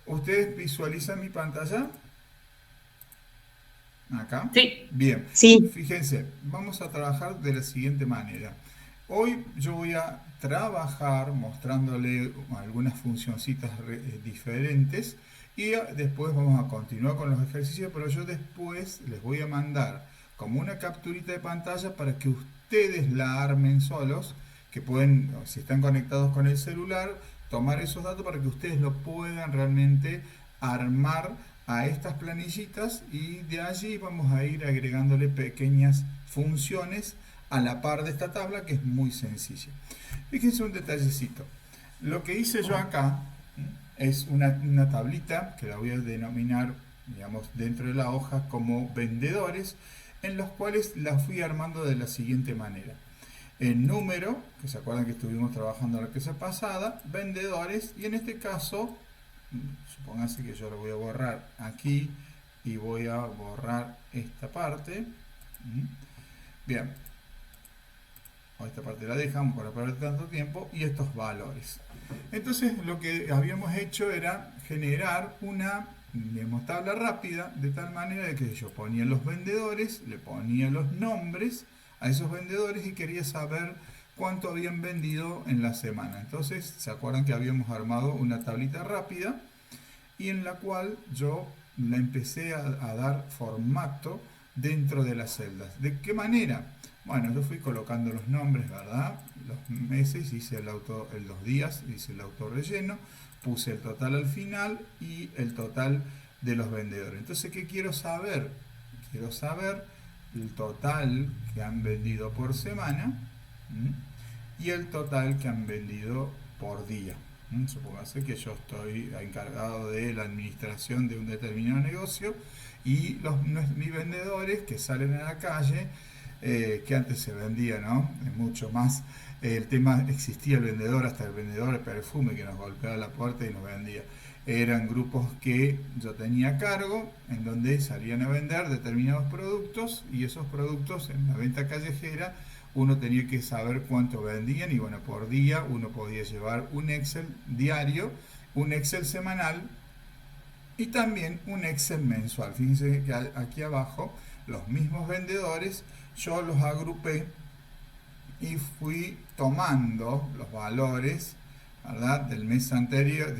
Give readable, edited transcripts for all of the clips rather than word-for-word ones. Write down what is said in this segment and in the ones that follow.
¿Ustedes visualizan mi pantalla? Acá. Sí, Bien, sí. fíjense, vamos a trabajar de la siguiente manera. Hoy yo voy a trabajar mostrándole algunas funcioncitas diferentes y después vamos a continuar con los ejercicios, pero yo después les voy a mandar como una capturita de pantalla para que ustedes la armen solos, que pueden, si están conectados con el celular, tomar esos datos para que ustedes lo puedan realmente armar a estas planillitas y de allí vamos a ir agregándole pequeñas funciones a la par de esta tabla que es muy sencilla. Fíjense un detallecito. Lo que hice yo acá es una tablita que la voy a denominar, digamos, dentro de la hoja como vendedores, en los cuales la fui armando de la siguiente manera. El número, que se acuerdan que estuvimos trabajando la clase pasada, vendedores, y en este caso, supóngase que yo lo voy a borrar aquí y voy a borrar esta parte. Bien, esta parte la dejamos para perder tanto tiempo y estos valores. Entonces lo que habíamos hecho era generar una, digamos, tabla rápida de tal manera de que yo ponía los vendedores, le ponía los nombres a esos vendedores y quería saber cuánto habían vendido en la semana. Entonces, ¿se acuerdan que habíamos armado una tablita rápida y en la cual yo la empecé a dar formato dentro de las celdas? ¿De qué manera? Bueno, yo fui colocando los nombres, ¿verdad? Los meses, hice los días, hice el autorrelleno, puse el total al final y el total de los vendedores. Entonces, ¿qué quiero saber? Quiero saber el total que han vendido por semana y el total que han vendido por día. Supóngase que yo estoy encargado de la administración de un determinado negocio y mis vendedores que salen a la calle, que antes se vendía, ¿no? Mucho más. El tema, existía el vendedor, hasta el vendedor de perfume que nos golpeaba la puerta y nos vendía. Eran grupos que yo tenía a cargo, en donde salían a vender determinados productos y esos productos en la venta callejera uno tenía que saber cuánto vendían y bueno, por día uno podía llevar un Excel diario, un Excel semanal y también un Excel mensual. Fíjense que aquí abajo los mismos vendedores yo los agrupé y fui tomando los valores, ¿verdad?, del mes anterior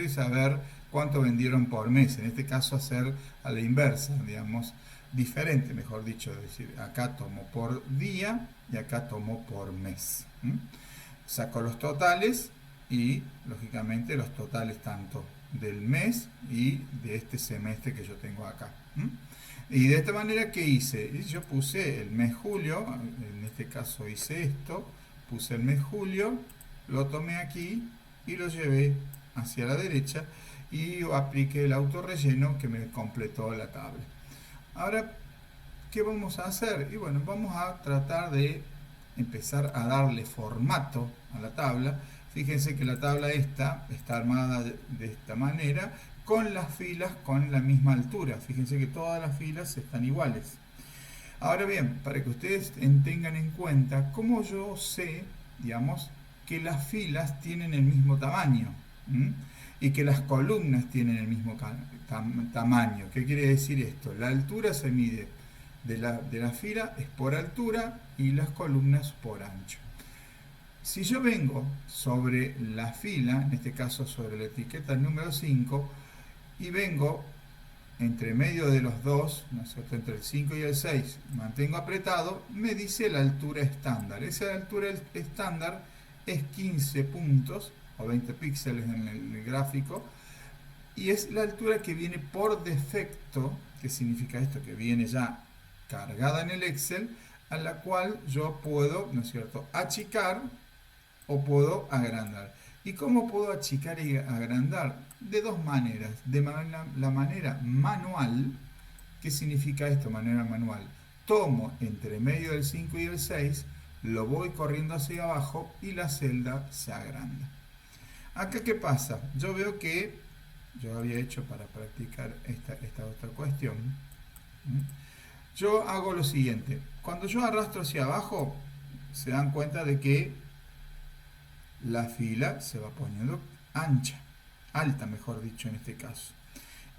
y saber cuánto vendieron por mes. En este caso hacer a la inversa, digamos, diferente, mejor dicho, es decir, acá tomo por día y acá tomo por mes. Saco los totales y lógicamente los totales tanto del mes y de este semestre que yo tengo acá. Y de esta manera, ¿qué hice? Yo puse el mes julio, en este caso hice esto, puse el mes julio, lo tomé aquí y lo llevé hacia la derecha y apliqué el autorrelleno que me completó la tabla. Ahora, ¿qué vamos a hacer? Y bueno, vamos a tratar de empezar a darle formato a la tabla. Fíjense que la tabla esta está armada de esta manera, con las filas con la misma altura. Fíjense que todas las filas están iguales. Ahora bien, para que ustedes tengan en cuenta cómo yo sé, digamos, que las filas tienen el mismo tamaño y que las columnas tienen el mismo tamaño. ¿Qué quiere decir esto? La altura se mide de la fila es por altura y las columnas por ancho. Si yo vengo sobre la fila, en este caso sobre la etiqueta número 5, y vengo entre medio de los dos, ¿no es cierto?, entre el 5 y el 6, mantengo apretado, me dice la altura estándar. Esa altura estándar es 15 puntos o 20 píxeles en el gráfico y es la altura que viene por defecto. ¿Qué significa esto? Que viene ya cargada en el Excel, a la cual yo puedo, ¿no es cierto?, achicar o puedo agrandar. ¿Y cómo puedo achicar y agrandar? De dos maneras. De la manera manual. ¿Qué significa esto, manera manual? Tomo entre medio del 5 y el 6, lo voy corriendo hacia abajo y la celda se agranda. Acá, ¿qué pasa? Yo veo que yo había hecho para practicar esta otra cuestión. Yo hago lo siguiente. Cuando yo arrastro hacia abajo, se dan cuenta de que la fila se va poniendo ancha. alta mejor dicho en este caso.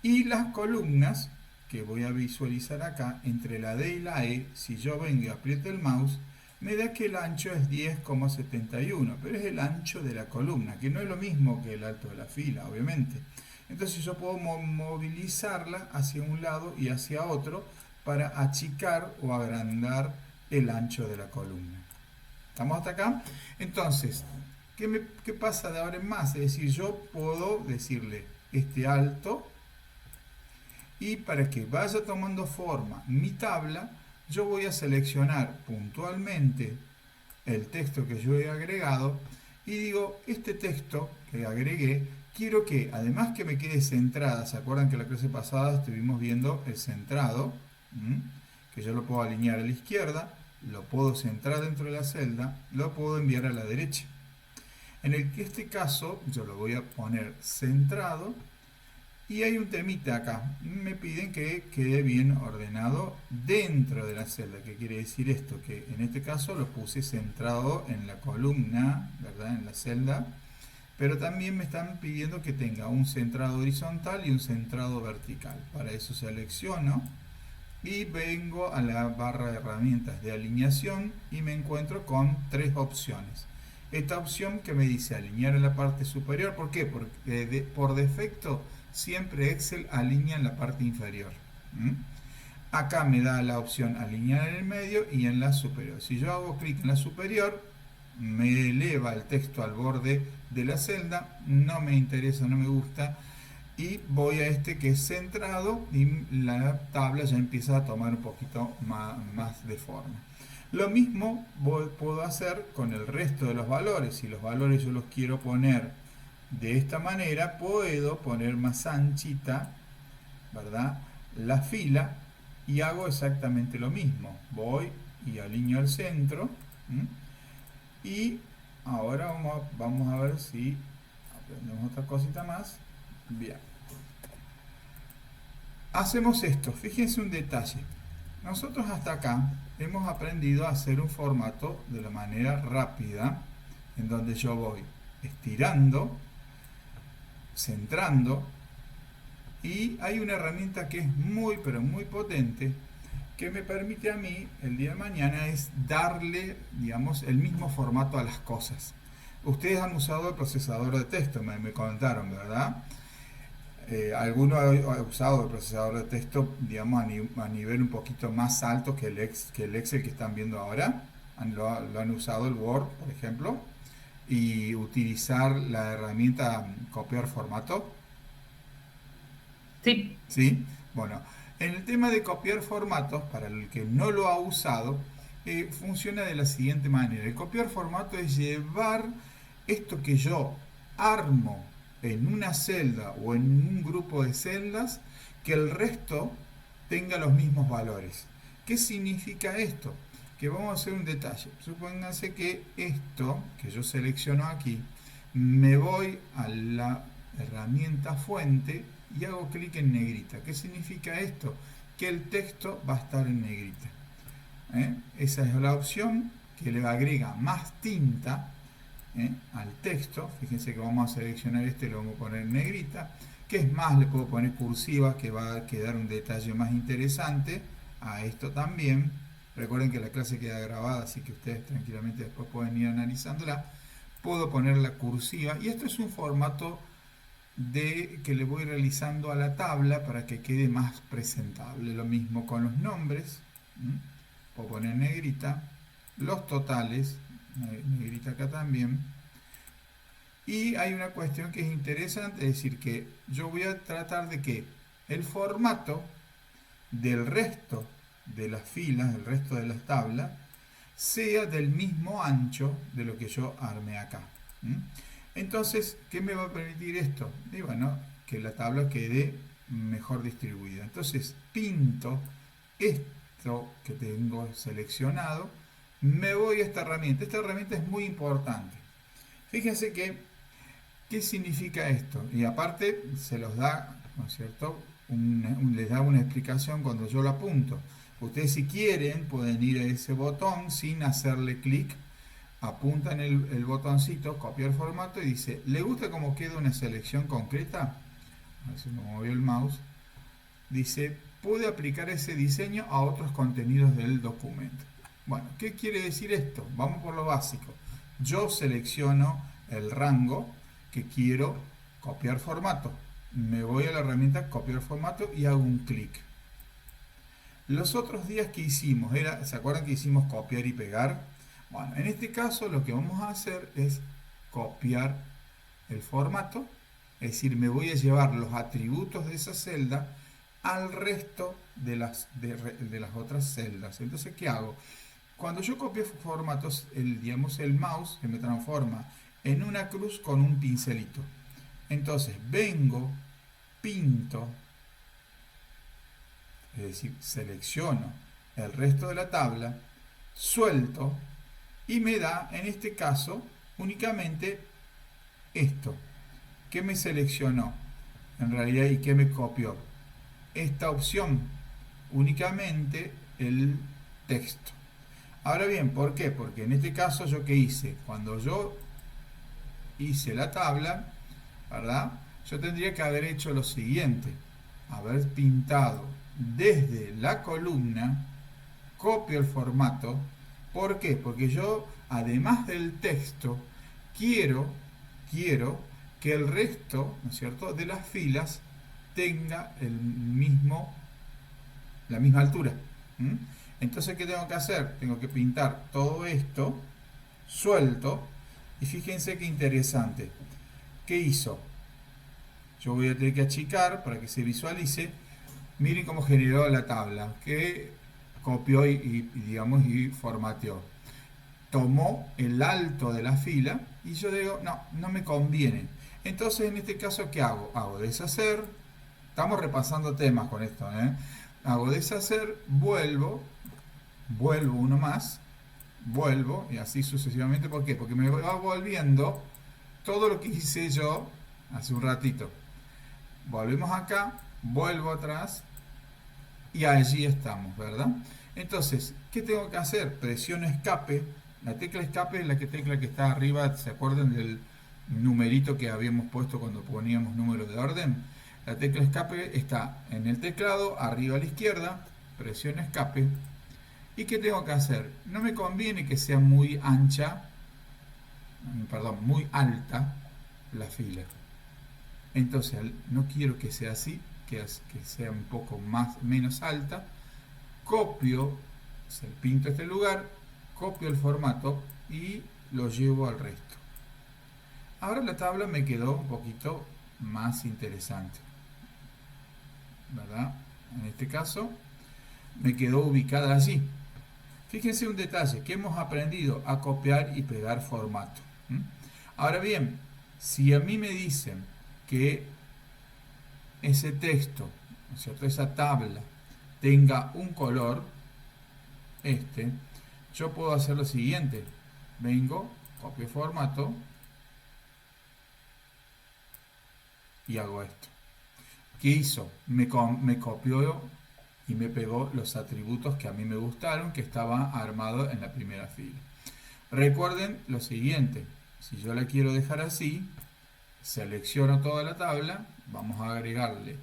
Y las columnas que voy a visualizar acá, entre la D y la E, si yo vengo y aprieto el mouse, me da que el ancho es 10,71, pero es el ancho de la columna, que no es lo mismo que el alto de la fila, obviamente. Entonces yo puedo movilizarla hacia un lado y hacia otro para achicar o agrandar el ancho de la columna. ¿Estamos hasta acá? Entonces, ¿qué pasa de ahora en más? Es decir, yo puedo decirle este alto, y para que vaya tomando forma mi tabla, yo voy a seleccionar puntualmente el texto que yo he agregado y digo, este texto que agregué, quiero que, además que me quede centrada, ¿se acuerdan que la clase pasada estuvimos viendo el centrado? Que yo lo puedo alinear a la izquierda, lo puedo centrar dentro de la celda, lo puedo enviar a la derecha. En este caso, yo lo voy a poner centrado. Y hay un temita acá, me piden que quede bien ordenado dentro de la celda. ¿Qué quiere decir esto? Que en este caso lo puse centrado en la columna, ¿verdad? En la celda, pero también me están pidiendo que tenga un centrado horizontal y un centrado vertical. Para eso selecciono y vengo a la barra de herramientas de alineación y me encuentro con tres opciones. Esta opción que me dice alinear en la parte superior, ¿por qué? Porque por defecto siempre Excel alinea en la parte inferior. Acá me da la opción alinear en el medio y en la superior. Si yo hago clic en la superior, me eleva el texto al borde de la celda, no me interesa, no me gusta, y voy a este que es centrado y la tabla ya empieza a tomar un poquito más de forma. Lo mismo puedo hacer con el resto de los valores. Si los valores yo los quiero poner de esta manera, puedo poner más anchita, ¿verdad?, la fila, y hago exactamente lo mismo. Voy y alineo el centro. Y ahora vamos a ver si aprendemos otra cosita más. Bien. Hacemos esto. Fíjense un detalle. Nosotros hasta acá hemos aprendido a hacer un formato de la manera rápida, en donde yo voy estirando, centrando, y hay una herramienta que es muy pero muy potente que me permite a mí el día de mañana es darle, digamos, el mismo formato a las cosas. Ustedes han usado el procesador de texto, me comentaron, ¿verdad? Algunos han usado el procesador de texto, digamos, a nivel un poquito más alto que el Excel que están viendo ahora. Lo han usado el Word, por ejemplo, y utilizar la herramienta copiar formato. Sí. ¿Sí? Bueno, en el tema de copiar formatos, para el que no lo ha usado, funciona de la siguiente manera. El copiar formato es llevar esto que yo armo en una celda o en un grupo de celdas, que el resto tenga los mismos valores. ¿Qué significa esto? Que vamos a hacer un detalle. Supónganse que esto que yo selecciono aquí, me voy a la herramienta fuente y hago clic en negrita. ¿Qué significa esto? Que el texto va a estar en negrita. Esa es la opción que le agrega más tinta al texto. Fíjense que vamos a seleccionar este, lo vamos a poner en negrita. Que es más, le puedo poner cursiva, que va a quedar un detalle más interesante a esto también. Recuerden que la clase queda grabada, así que ustedes tranquilamente después pueden ir analizándola. Puedo poner la cursiva, y esto es un formato que le voy realizando a la tabla para que quede más presentable. Lo mismo con los nombres, puedo poner negrita, los totales, negrita acá también. Y hay una cuestión que es interesante, es decir, que yo voy a tratar de que el formato del resto de las filas, del resto de las tablas, sea del mismo ancho de lo que yo armé acá. Entonces, ¿qué me va a permitir esto? Y bueno, que la tabla quede mejor distribuida. Entonces, pinto esto que tengo seleccionado, me voy a esta herramienta. Esta herramienta es muy importante. Fíjense que, ¿qué significa esto? Y aparte, se los da, ¿no es cierto?, les da una explicación cuando yo lo apunto. Ustedes, si quieren, pueden ir a ese botón sin hacerle clic apunta en el botoncito, copiar formato y dice, ¿le gusta cómo queda una selección concreta? A ver si me movió el mouse. Dice, puede aplicar ese diseño a otros contenidos del documento. Bueno, ¿qué quiere decir esto? Vamos por lo básico. Yo selecciono el rango que quiero copiar formato. Me voy a la herramienta copiar formato y hago un clic. Los otros días que hicimos, ¿se acuerdan que hicimos copiar y pegar? Bueno, en este caso lo que vamos a hacer es copiar el formato, es decir, me voy a llevar los atributos de esa celda al resto de las otras celdas. Entonces, ¿qué hago? Cuando yo copio formatos, digamos, el mouse se me transforma en una cruz con un pincelito. Entonces, vengo, pinto, es decir, selecciono el resto de la tabla, suelto y me da, en este caso, únicamente esto. ¿Qué me seleccionó? En realidad, ¿y qué me copió? Esta opción, únicamente el texto. Ahora bien, ¿por qué? Porque en este caso, ¿yo qué hice? Cuando yo hice la tabla, ¿verdad? Yo tendría que haber hecho lo siguiente, haber pintado desde la columna, copio el formato. ¿Por qué? Porque yo, además del texto, quiero que el resto, ¿no es cierto?, de las filas tenga la misma altura. Entonces, ¿qué tengo que hacer? Tengo que pintar todo esto, suelto, y fíjense qué interesante. ¿Qué hizo? Yo voy a tener que achicar para que se visualice. Miren cómo generó la tabla, que copió digamos, y formateó. Tomó el alto de la fila y yo digo, no me conviene. Entonces, en este caso, ¿qué hago? Hago deshacer. Estamos repasando temas con esto, ¿eh? Hago deshacer, vuelvo uno más, vuelvo y así sucesivamente. ¿Por qué? Porque me va volviendo todo lo que hice yo hace un ratito. Volvemos acá, vuelvo atrás y allí estamos, ¿verdad? Entonces, ¿qué tengo que hacer? Presiono escape. La tecla escape es la tecla que está arriba, ¿se acuerdan del numerito que habíamos puesto cuando poníamos número de orden? La tecla escape está en el teclado, arriba a la izquierda, presiono escape. ¿Y qué tengo que hacer? No me conviene que sea muy ancha, muy alta la fila. Entonces, no quiero que sea así, que sea un poco menos alta. Copio, pinto este lugar, copio el formato y lo llevo al resto. Ahora la tabla me quedó un poquito más interesante, ¿verdad? En este caso, me quedó ubicada allí. Fíjense un detalle, que hemos aprendido a copiar y pegar formato. Ahora bien, si a mí me dicen que ese texto, ¿no es cierto?, esa tabla tenga un color, yo puedo hacer lo siguiente. Vengo, copio formato y hago esto. ¿Qué hizo? Me copió y me pegó los atributos que a mí me gustaron, que estaba armado en la primera fila. Recuerden lo siguiente, si yo la quiero dejar así, selecciono toda la tabla, vamos a agregarle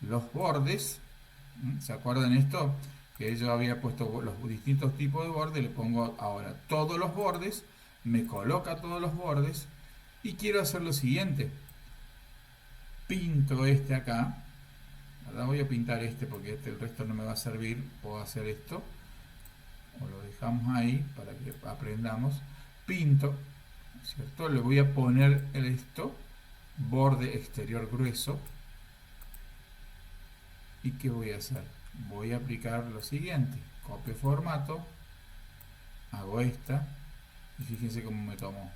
los bordes. ¿Se acuerdan esto? Que yo había puesto los distintos tipos de bordes, le pongo ahora todos los bordes, me coloca todos los bordes y quiero hacer lo siguiente. Pinto acá, ¿verdad? Voy a pintar porque el resto no me va a servir, puedo hacer esto, o lo dejamos ahí para que aprendamos. Pinto, ¿cierto? Le voy a poner borde exterior grueso. ¿Y qué voy a hacer? Voy a aplicar lo siguiente, copio formato, hago esta, y fíjense cómo me tomó.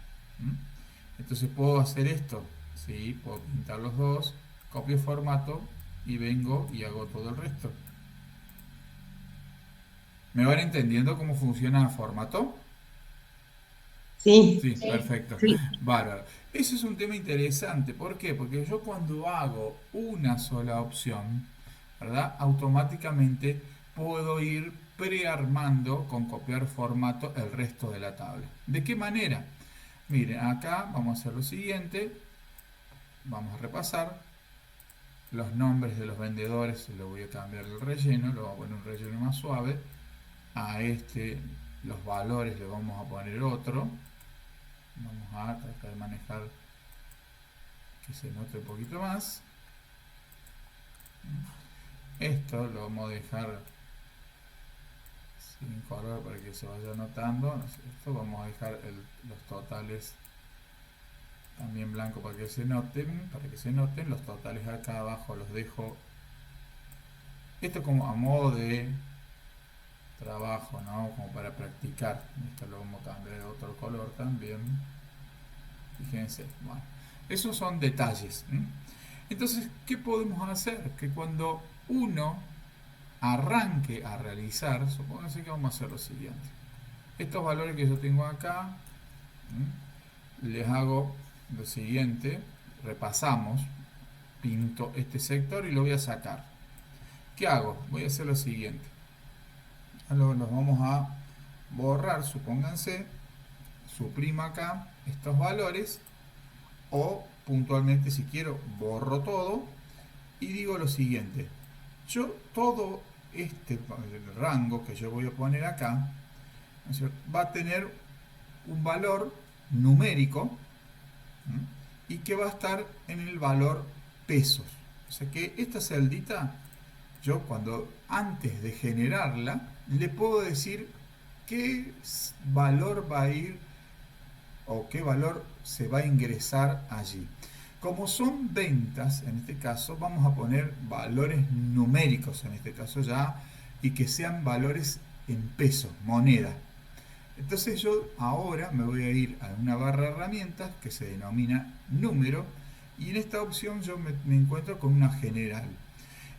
Entonces puedo hacer esto, ¿sí? Puedo pintar los dos, copio formato y vengo y hago todo el resto. ¿Me van entendiendo cómo funciona formato? Sí, Sí, perfecto. sí. Bárbaro. Ese es un tema interesante. ¿Por qué? Porque yo cuando hago una sola opción, ¿verdad? Automáticamente puedo ir prearmando con copiar formato el resto de la tabla. ¿De qué manera? Miren, acá vamos a hacer lo siguiente. Vamos a repasar. Los nombres de los vendedores, lo voy a cambiar el relleno, lo voy a poner un relleno más suave. A este, los valores le vamos a poner otro. Vamos a tratar de manejar que se note un poquito más. Esto lo vamos a dejar sin color para que se vaya notando. Esto vamos a dejar los totales también blanco para que se noten. Los totales acá abajo los dejo. Esto como a modo de trabajo, ¿no? Como para practicar. Esto lo vamos a cambiar de otro color también. Fíjense. Bueno, esos son detalles. Entonces, ¿qué podemos hacer? Que cuando uno arranque a realizar, supónganse que vamos a hacer lo siguiente. Estos valores que yo tengo acá, les hago lo siguiente, repasamos, pinto este sector y lo voy a sacar. ¿Qué hago? Voy a hacer lo siguiente. Los vamos a borrar, supónganse, suprimo acá estos valores, o puntualmente si quiero borro todo y digo lo siguiente. Yo todo este rango que yo voy a poner acá, ¿no? Va a tener un valor numérico y que va a estar en el valor pesos. O sea que esta celdita, yo cuando antes de generarla, le puedo decir qué valor va a ir o qué valor se va a ingresar allí. Como son ventas, en este caso, vamos a poner valores numéricos, en este caso ya, y que sean valores en pesos, moneda. Entonces yo ahora me voy a ir a una barra de herramientas que se denomina número, y en esta opción yo me encuentro con una general.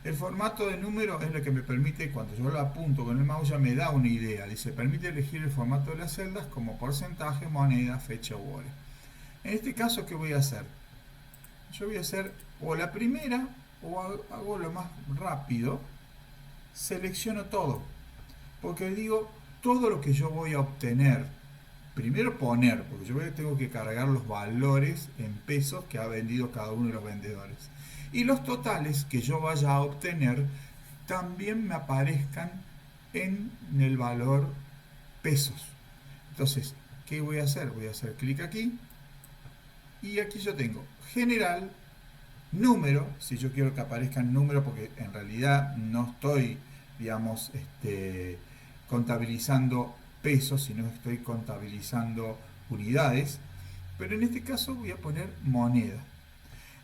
El formato de número es lo que me permite, cuando yo lo apunto con el mouse, ya me da una idea. Dice, permite elegir el formato de las celdas como porcentaje, moneda, fecha u hora. En este caso, ¿qué voy a hacer? Yo voy a hacer o la primera, o hago lo más rápido, selecciono todo. Porque digo, todo lo que yo voy a obtener, primero poner, porque yo tengo que cargar los valores en pesos que ha vendido cada uno de los vendedores. Y los totales que yo vaya a obtener también me aparezcan en el valor pesos. Entonces, ¿qué voy a hacer? Voy a hacer clic aquí y aquí yo tengo general, número, si yo quiero que aparezcan números, porque en realidad no estoy, digamos, contabilizando pesos, sino estoy contabilizando unidades, pero en este caso voy a poner moneda.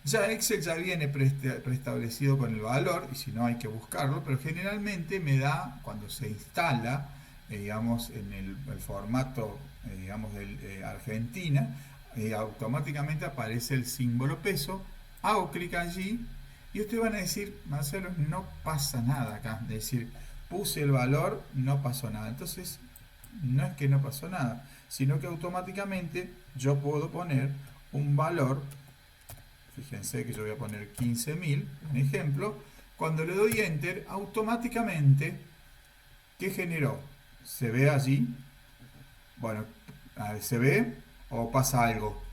Ya Excel ya viene preestablecido con el valor, y si no hay que buscarlo, pero generalmente me da, cuando se instala, digamos, en el formato, digamos, de Argentina, automáticamente aparece el símbolo peso, hago clic allí, y ustedes van a decir, Marcelo, no pasa nada acá, es decir, puse el valor, no pasó nada. Entonces, no es que no pasó nada, sino que automáticamente yo puedo poner un valor. Fíjense que yo voy a poner 15.000, un ejemplo. Cuando le doy Enter, automáticamente, ¿qué generó? ¿Se ve allí? Bueno, ¿se ve o pasa algo?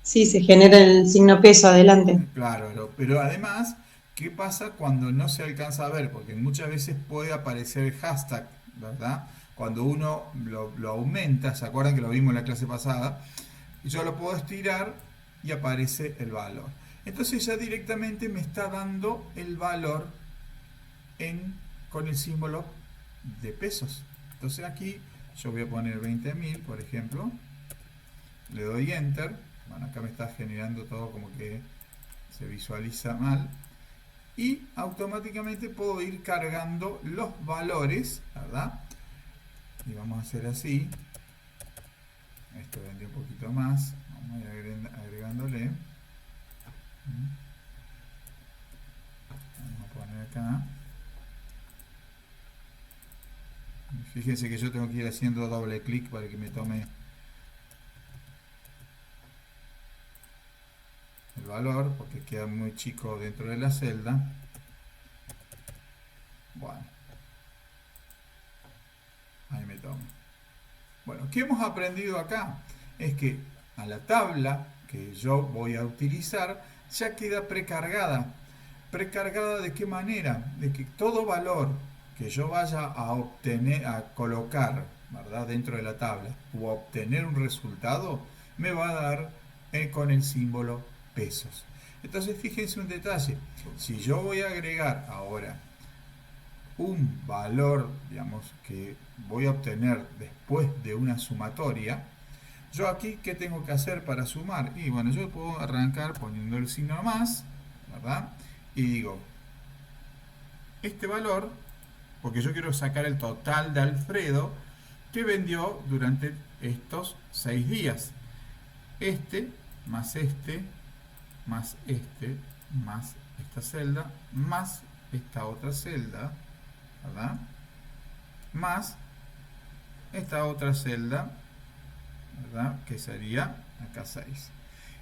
Sí, se genera el signo peso adelante. Claro, pero además, ¿qué pasa cuando no se alcanza a ver? Porque muchas veces puede aparecer el hashtag, ¿verdad? Cuando uno lo aumenta, ¿se acuerdan que lo vimos en la clase pasada? Yo lo puedo estirar y aparece el valor. Entonces ya directamente me está dando el valor con el símbolo de pesos. Entonces aquí yo voy a poner 20.000, por ejemplo. Le doy Enter. Bueno, acá me está generando todo como que se visualiza mal. Y automáticamente puedo ir cargando los valores, ¿verdad? Y vamos a hacer así. Esto vendría un poquito más. Vamos a ir agregándole. Vamos a poner acá. Fíjense que yo tengo que ir haciendo doble clic para que me tome el valor, porque queda muy chico dentro de la celda. Bueno. ahí me toma. Bueno, ¿qué hemos aprendido acá? Es que a la tabla que yo voy a utilizar ya queda precargada. ¿Precargada de qué manera? De que todo valor que yo vaya a obtener, a colocar, ¿verdad?, dentro de la tabla o a obtener un resultado, me va a dar con el símbolo pesos. Entonces fíjense un detalle, si yo voy a agregar ahora un valor, digamos, que voy a obtener después de una sumatoria, yo aquí, ¿qué tengo que hacer para sumar? Y bueno, yo puedo arrancar poniendo el signo más, ¿verdad? Y digo, este valor, porque yo quiero sacar el total de Alfredo que vendió durante estos 6 días. Este, más este, más este, más esta celda, más esta otra celda, ¿verdad? Más esta otra celda, ¿verdad?, que sería acá 6.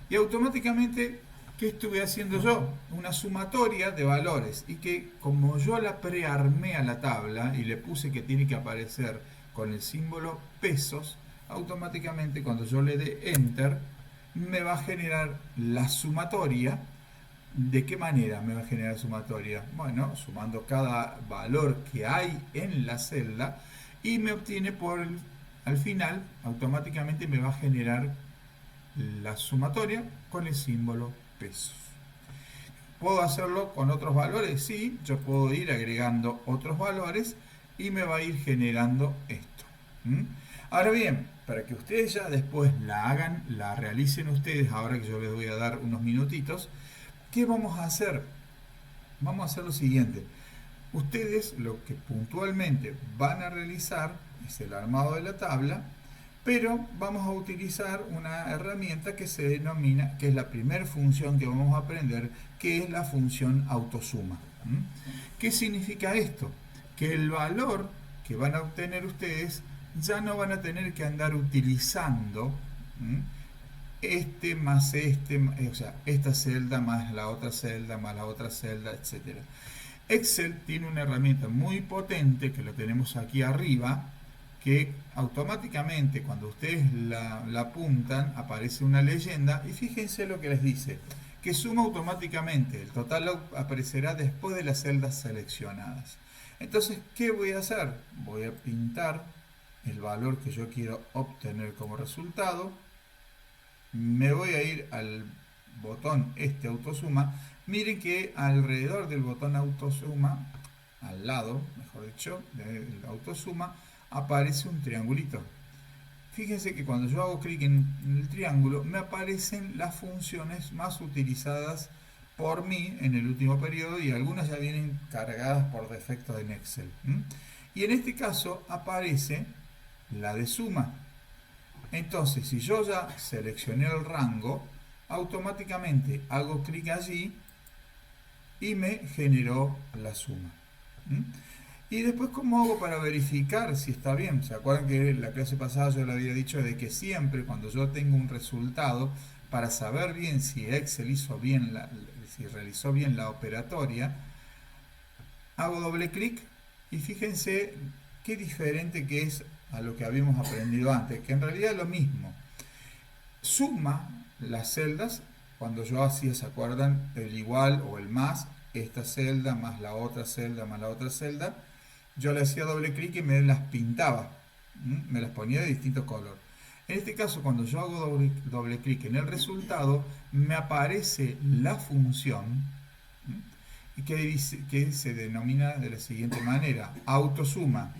Y automáticamente, ¿qué estuve haciendo yo? Una sumatoria de valores, y que como yo la prearmé a la tabla y le puse que tiene que aparecer con el símbolo pesos, automáticamente cuando yo le dé enter me va a generar la sumatoria. ¿De qué manera me va a generar sumatoria? Bueno, sumando cada valor que hay en la celda, y me obtiene al final, automáticamente me va a generar la sumatoria con el símbolo pesos. ¿Puedo hacerlo con otros valores? Sí, yo puedo ir agregando otros valores y me va a ir generando esto. Ahora bien, para que ustedes ya después la hagan, la realicen ustedes, ahora que yo les voy a dar unos minutitos, ¿qué vamos a hacer? Vamos a hacer lo siguiente. Ustedes lo que puntualmente van a realizar es el armado de la tabla, pero vamos a utilizar una herramienta que se denomina, que es la primera función que vamos a aprender, que es la función autosuma. ¿Qué significa esto? Que el valor que van a obtener ustedes ya no van a tener que andar utilizando este más este, o sea, esta celda más la otra celda más la otra celda, etc. Excel tiene una herramienta muy potente que lo tenemos aquí arriba, que automáticamente cuando ustedes la apuntan aparece una leyenda, y fíjense lo que les dice, que suma automáticamente, el total aparecerá después de las celdas seleccionadas. Entonces, ¿qué voy a hacer? Voy a pintar el valor que yo quiero obtener como resultado, me voy a ir al botón autosuma. Miren que alrededor del botón autosuma, al lado, mejor dicho, del autosuma, aparece un triangulito. Fíjense que cuando yo hago clic en el triángulo, me aparecen las funciones más utilizadas por mí en el último periodo, y algunas ya vienen cargadas por defecto en Excel. Y en este caso aparece la de suma. Entonces, si yo ya seleccioné el rango, automáticamente hago clic allí y me generó la suma. Y después, ¿cómo hago para verificar si está bien? ¿Se acuerdan que en la clase pasada yo le había dicho de que siempre cuando yo tengo un resultado, para saber bien si Excel hizo bien si realizó bien la operatoria, hago doble clic y fíjense qué diferente que es a lo que habíamos aprendido antes, que en realidad es lo mismo. Suma las celdas, cuando yo hacía, ¿se acuerdan? El igual o el más, esta celda más la otra celda más la otra celda, yo le hacía doble clic y me las pintaba, me las ponía de distinto color. En este caso, cuando yo hago doble clic en el resultado, me aparece la función, y que se denomina de la siguiente manera: autosuma.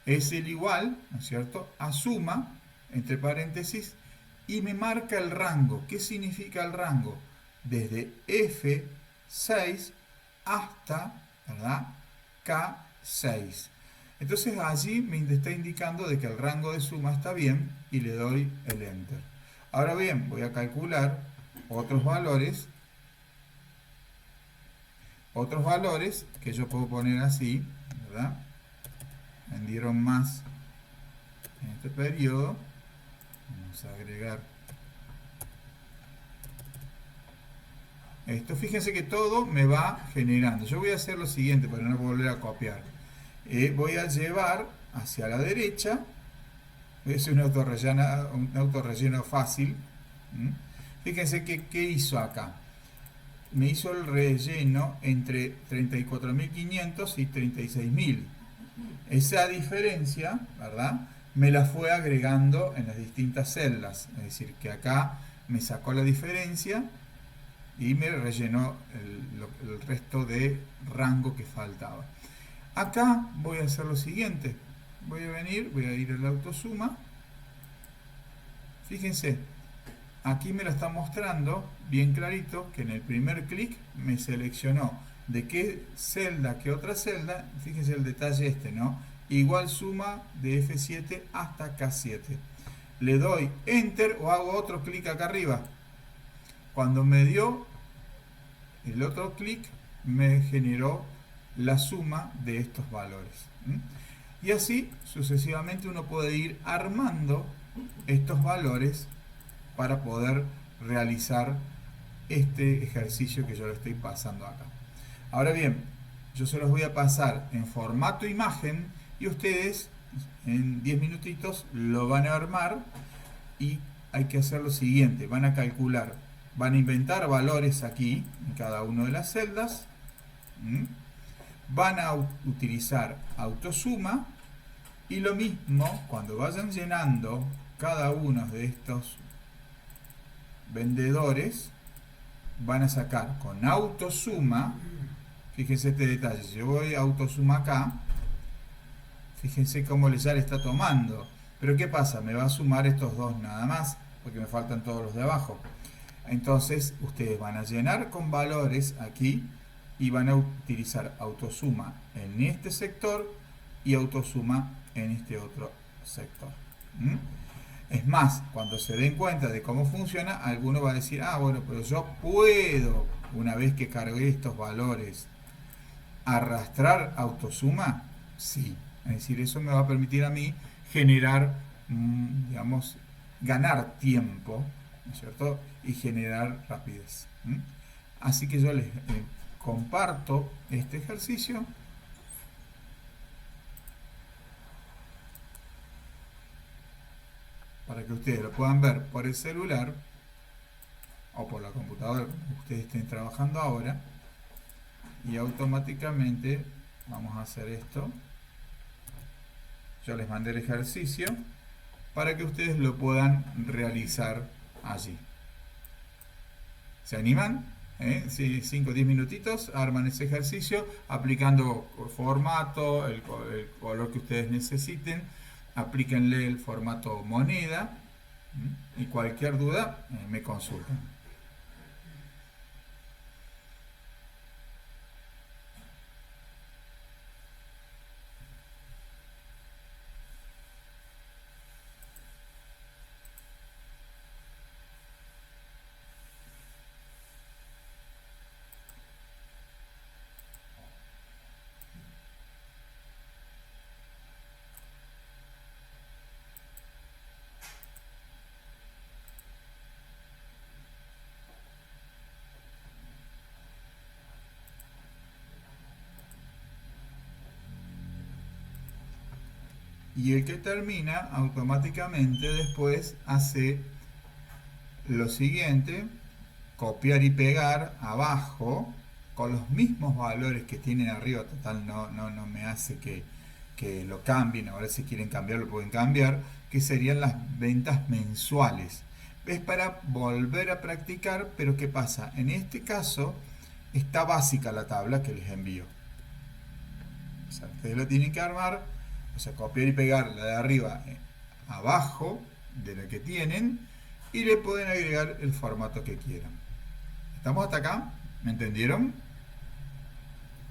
Es el igual, ¿no es cierto?, a suma, entre paréntesis, y me marca el rango. ¿Qué significa el rango? Desde F6 hasta, ¿verdad?, K6. Entonces allí me está indicando de que el rango de suma está bien, y le doy el enter. Ahora bien, voy a calcular otros valores que yo puedo poner así, ¿verdad? Vendieron más en este periodo. Vamos a agregar esto. Fíjense que todo me va generando. Yo voy a hacer lo siguiente para no volver a copiar. Voy a llevar hacia la derecha. Es un autorrelleno fácil. Fíjense qué hizo acá. Me hizo el relleno entre 34.500 y 36.000. Esa diferencia, ¿verdad?, me la fue agregando en las distintas celdas. Es decir, que acá me sacó la diferencia y me rellenó el resto de rango que faltaba. Acá voy a hacer lo siguiente. Voy a ir a la autosuma. Fíjense, aquí me lo está mostrando bien clarito que en el primer clic me seleccionó de qué celda, qué otra celda. Fíjense el detalle este, ¿no? Igual suma de F7 hasta K7. Le doy Enter o hago otro clic acá arriba. Cuando me dio el otro clic, me generó la suma de estos valores. Y así sucesivamente uno puede ir armando estos valores para poder realizar este ejercicio que yo le estoy pasando acá. Ahora bien, yo se los voy a pasar en formato imagen y ustedes en 10 minutitos lo van a armar. Y hay que hacer lo siguiente: van a calcular, van a inventar valores aquí en cada una de las celdas, van a utilizar autosuma, y lo mismo cuando vayan llenando cada uno de estos vendedores, van a sacar con autosuma. Fíjense este detalle, si yo voy a autosuma acá, fíjense cómo ya le está tomando. Pero ¿qué pasa? Me va a sumar estos dos nada más, porque me faltan todos los de abajo. Entonces ustedes van a llenar con valores aquí y van a utilizar autosuma en este sector y autosuma en este otro sector. Es más, cuando se den cuenta de cómo funciona, alguno va a decir, ah, bueno, pero yo puedo, una vez que cargué estos valores, arrastrar autosuma. Sí, es decir, eso me va a permitir a mí generar, digamos, ganar tiempo, ¿no es cierto?, y generar rapidez. Así que yo les comparto este ejercicio para que ustedes lo puedan ver por el celular o por la computadora, como ustedes estén trabajando ahora, y automáticamente vamos a hacer esto. Yo les mandé el ejercicio para que ustedes lo puedan realizar allí. ¿Se animan? 5 o 10 minutitos, arman ese ejercicio aplicando formato, el color que ustedes necesiten. Aplíquenle el formato moneda y cualquier duda me consultan. Y el que termina automáticamente después hace lo siguiente: copiar y pegar abajo con los mismos valores que tienen arriba. Total, no me hace que lo cambien. Ahora si quieren cambiar lo pueden cambiar, que serían las ventas mensuales. Es para volver a practicar, pero ¿qué pasa? En este caso está básica la tabla que les envío. O sea, ustedes lo tienen que armar. O sea, copiar y pegar la de arriba abajo de la que tienen y le pueden agregar el formato que quieran. ¿Estamos hasta acá? ¿Me entendieron?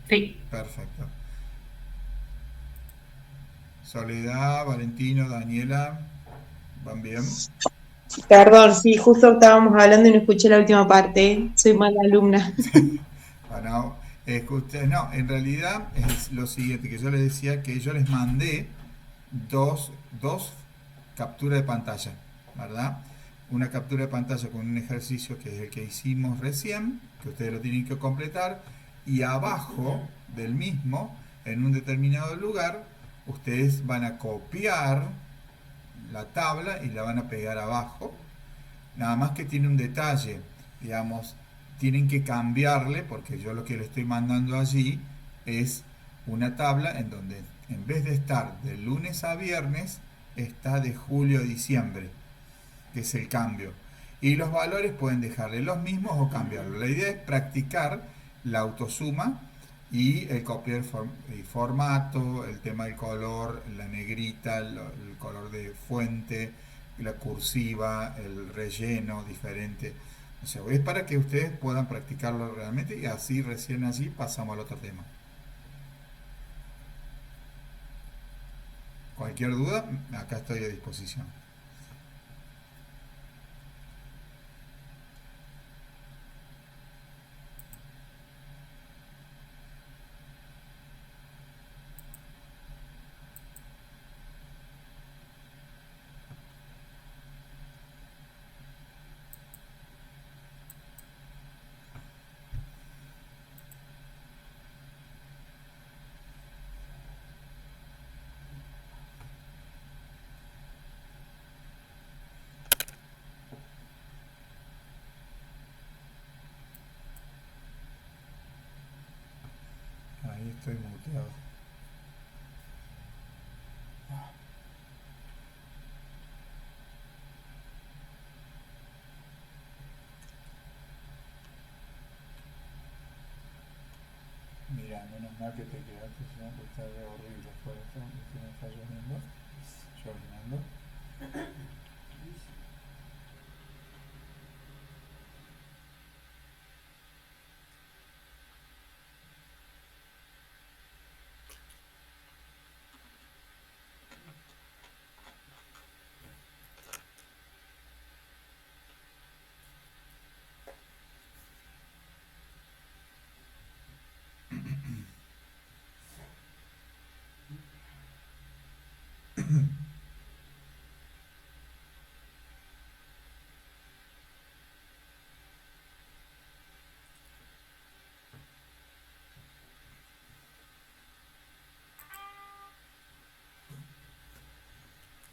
Sí. Perfecto. Soledad, Valentino, Daniela, ¿van bien? Perdón, sí, justo estábamos hablando y no escuché la última parte. Soy mala alumna. Bueno, no, en realidad es lo siguiente, que yo les decía que yo les mandé dos capturas de pantalla, ¿verdad? Una captura de pantalla con un ejercicio que es el que hicimos recién, que ustedes lo tienen que completar, y abajo del mismo, en un determinado lugar, ustedes van a copiar la tabla y la van a pegar abajo. Nada más que tiene un detalle, digamos, tienen que cambiarle porque yo lo que le estoy mandando allí es una tabla en donde en vez de estar de lunes a viernes, está de julio a diciembre, que es el cambio. Y los valores pueden dejarle los mismos o cambiarlo. La idea es practicar la autosuma y el copiar el formato, el tema del color, la negrita, el color de fuente, la cursiva, el relleno diferente. O sea, es para que ustedes puedan practicarlo realmente y así recién allí pasamos al otro tema. Cualquier duda, acá estoy a disposición. Ahí estoy muteado. Mira, menos mal que te quedaste, si no te estaría horrible por eso, si me está lloviendo, lloviendo.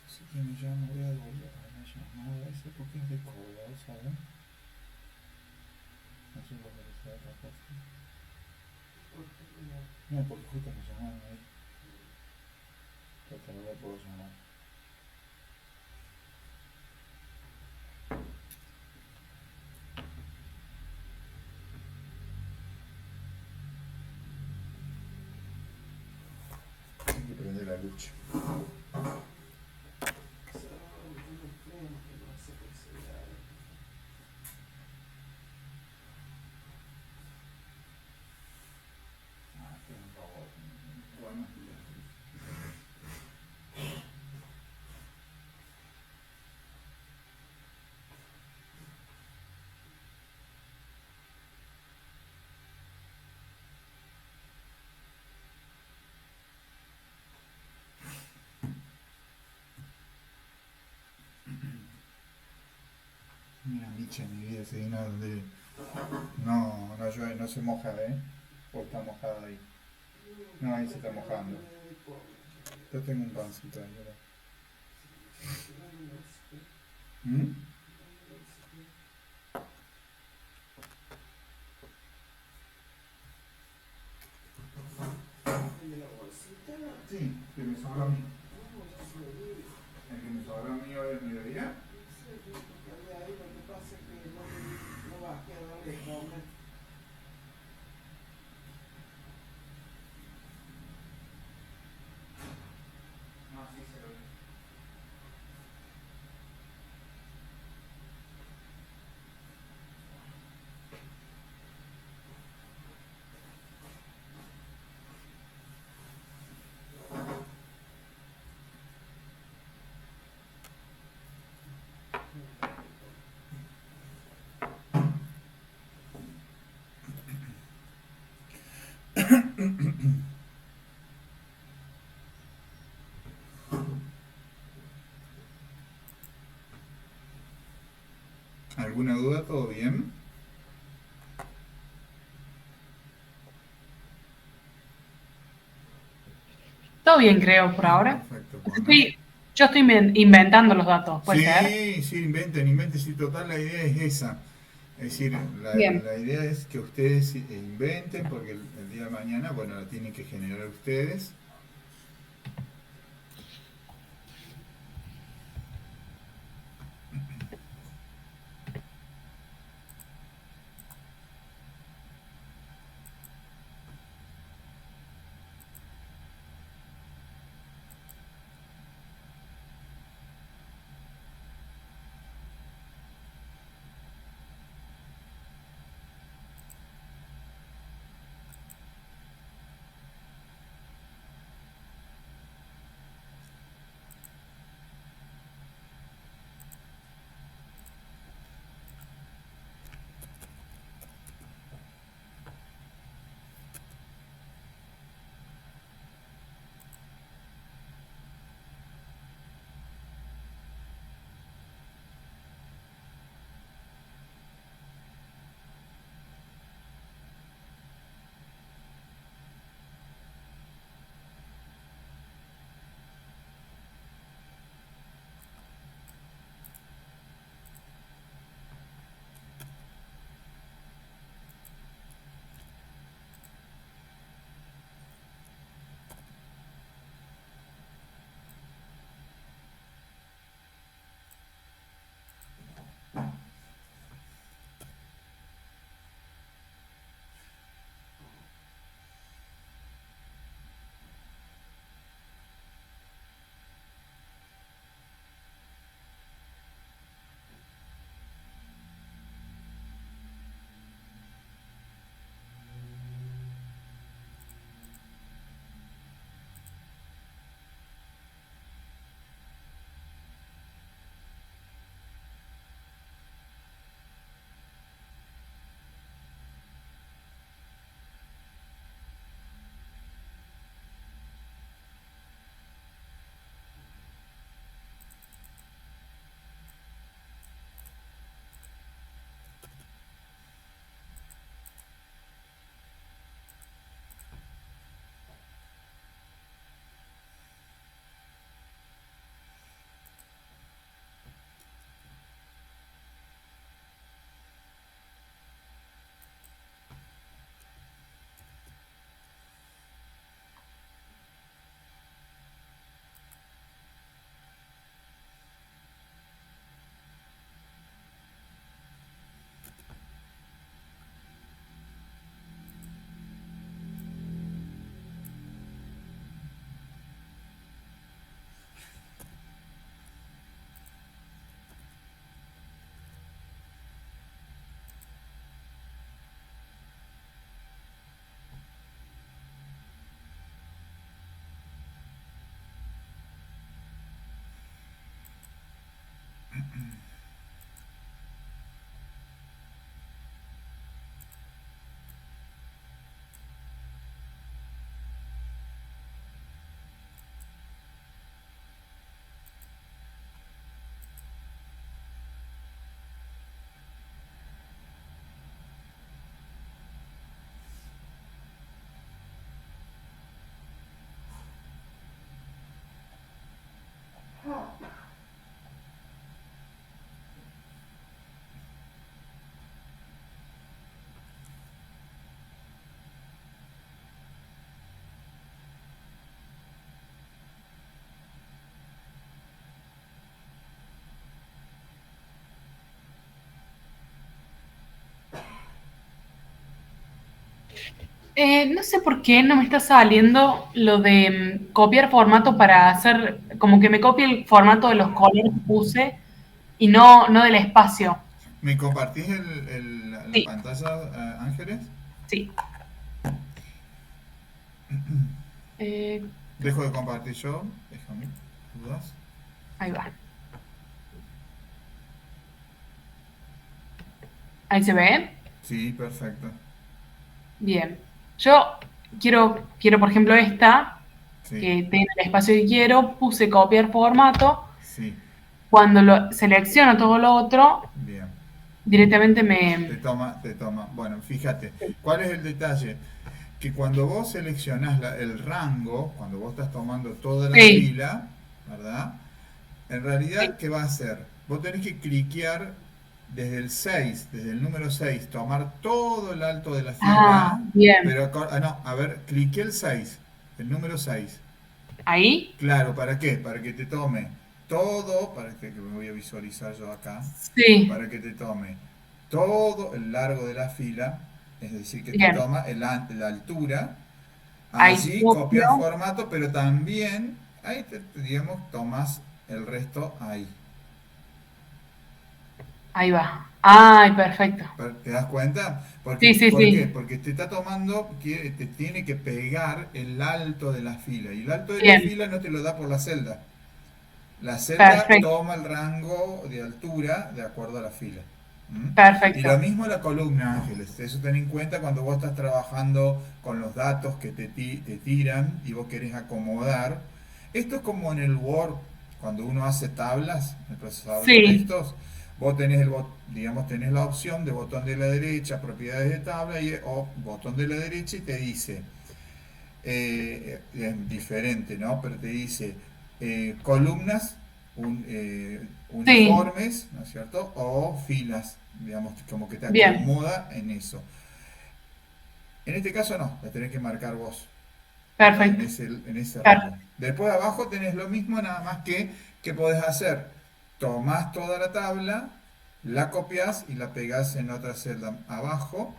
Así que me llamo, voy a devolver una llamada, ese porque es de colgado, ¿saben? No sé por qué le otra cosa. No, porque justo me llamaron ahí. Pero tal vez la puedo llamar. Hay que prender la luz. Mira, Micha, mi vida se vino donde no llueve, no se moja, ¿eh? O está mojada ahí. No, ahí se está mojando. Yo tengo un pancito ahí, ¿verdad? ¿Mm? Sí, que me sobra a mí. El que me sobra a mí hoy al mediodía. No, sí se lo. ¿Alguna duda? ¿Todo bien? Todo bien, creo, por Ah, ahora. perfecto, bueno. Yo estoy inventando los datos, ¿puede ser? Sí, sí, inventen, inventen, sí, total, la idea es esa. Es decir, Bien. la idea es que ustedes inventen, porque el día de mañana, bueno, la tienen que generar ustedes. No sé por qué no me está saliendo lo de copiar formato para hacer, como que me copie el formato de los colores que puse y no del espacio. ¿Me compartís la Sí, pantalla, Ángeles? sí. Eh, Dejo de compartir yo, déjame dudas. Ahí va. Ahí se ve. Sí, perfecto. Bien. Yo quiero, por ejemplo, esta, Sí, que tiene el espacio que quiero, puse copiar formato. sí, Cuando lo selecciono todo lo otro, bien. directamente me... Te toma, te toma. Bueno, fíjate, ¿cuál es el detalle? que cuando vos seleccionás el rango, cuando vos estás tomando toda la Sí, fila, ¿verdad? En sí. realidad, ¿qué va a hacer? Vos tenés que cliquear desde el 6, desde el número 6, tomar todo el alto de la Ah, fila, bien. pero, no, a ver, cliqué el 6, el número 6. ¿Ahí? Claro, ¿para qué? Para que te tome todo, para que me voy a visualizar yo acá, Sí, para que te tome todo el largo de la fila, es decir, que te bien. toma la altura, Ahí allí copio. copias formato, pero también ahí digamos, tomas el resto ahí. Ahí va. Ay, perfecto. ¿Te das cuenta? Sí, sí, ¿Por qué? sí. Porque te está tomando, te tiene que pegar el alto de la fila. Y el alto de la Bien, fila no te lo da por la celda. La celda perfecto, toma el rango de altura de acuerdo a la fila. ¿Mm? Y lo perfecto. mismo la columna, Ángeles. Eso ten en cuenta cuando vos estás trabajando con los datos que te tiran y vos querés acomodar. Esto es como en el Word, cuando uno hace tablas, el procesador de Sí, textos. Vos tenés, digamos, tenés la opción de botón de la derecha, propiedades de tabla, o botón de la derecha y te dice, es diferente, ¿no? Pero te dice columnas sí, uniformes, ¿no es cierto? O filas, digamos, como que te bien, acomoda en eso. En este caso no, la tenés que marcar vos, ¿verdad? perfecto. En ese Per- rango. Después abajo tenés lo mismo, nada más que podés hacer. Tomás toda la tabla, la copias y la pegás en otra celda abajo,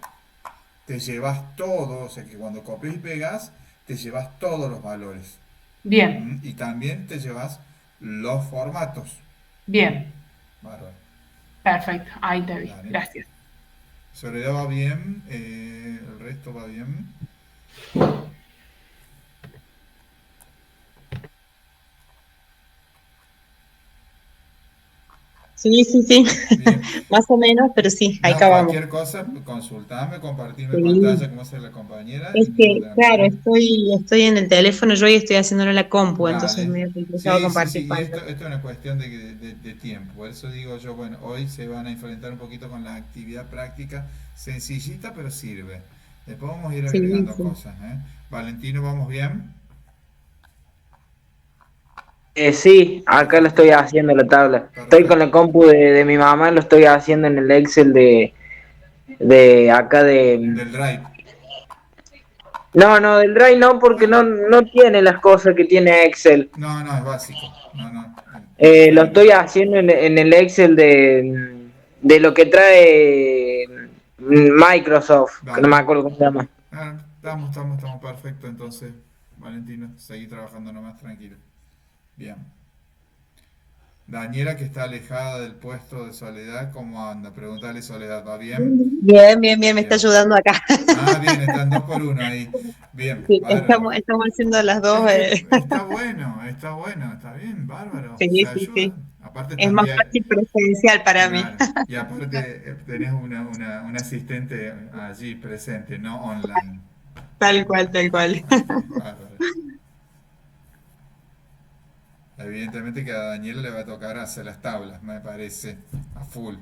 te llevas todo, o sea que cuando copias y pegas, te llevas todos los valores. Bien, ¿Mm? Y también te llevas los formatos. bien, Bárbaro. perfecto. Ahí te vi. Dale. Gracias. Soledad va bien, el resto va bien. Sí, sí, sí, Bien. más o menos, pero sí, ahí No, acabamos. cualquier cosa, consultame, compartime pantalla, Sí. como hace la compañera, Es y yo no que, tengo claro, problema. estoy en el teléfono yo y estoy haciéndolo en la compu, entonces Dale. me he empezado a Sí, sí, compartir sí, y pantalla. esto es una cuestión de tiempo. Por eso digo yo, bueno, hoy se van a enfrentar un poquito con la actividad práctica, sencillita, pero sirve. Después vamos a ir Sí, agregando sí. cosas, ¿eh? Valentino, ¿vamos bien? Sí, acá lo Perfecto, estoy haciendo la tabla. Estoy con perfecto. la compu de mi mamá, lo estoy haciendo en el Excel de acá de... Del Drive. No, no, del Drive no, porque Ah, no tiene las cosas que tiene Excel. no, no, es básico. No, no, es Lo diferente. estoy haciendo en el Excel de lo que trae Microsoft, que no me Dale. acuerdo cómo se llama. Ah, estamos perfecto entonces. Valentino, seguí trabajando nomás tranquilo. Bien. Daniela, que está alejada del puesto de Soledad, ¿cómo anda? Preguntale, Soledad, ¿va bien? Bien, bien, bien, me está Bien. ayudando acá. Ah, bien, están dos por uno ahí. Bien, Sí, bárbaro. estamos haciendo las dos. Es que está bueno, está bien, bárbaro. Sí, Se sí, sí. ayudan. Aparte Es más también, fácil presencial para mí. claro. Y aparte tenés una asistente allí presente, no online. Tal cual, tal cual. Bárbaro. Evidentemente que a Daniela le va a tocar hacer las tablas, me parece, a full.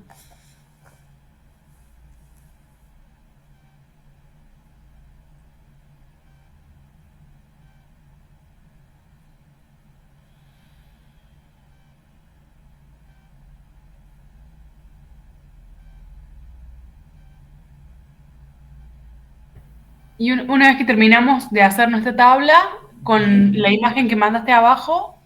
Y una vez que terminamos de hacer nuestra tabla, con la imagen que mandaste abajo.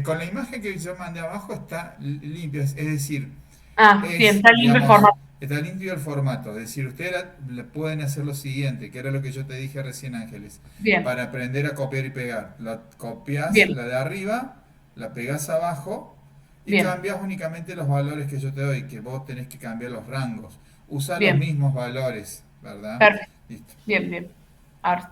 Con la imagen que yo mandé abajo está limpia, es decir, Ah, bien, está lindo el digamos, formato. está limpio el formato. Es decir, ustedes pueden hacer lo siguiente, que era lo que yo te dije recién, Ángeles, Bien, para aprender a copiar y pegar. La copias bien, la de arriba, la pegas abajo y bien, cambias únicamente los valores que yo te doy, que vos tenés que cambiar los rangos. Usa los bien, mismos valores, ¿verdad? perfecto, Listo. bien, bien. A ver.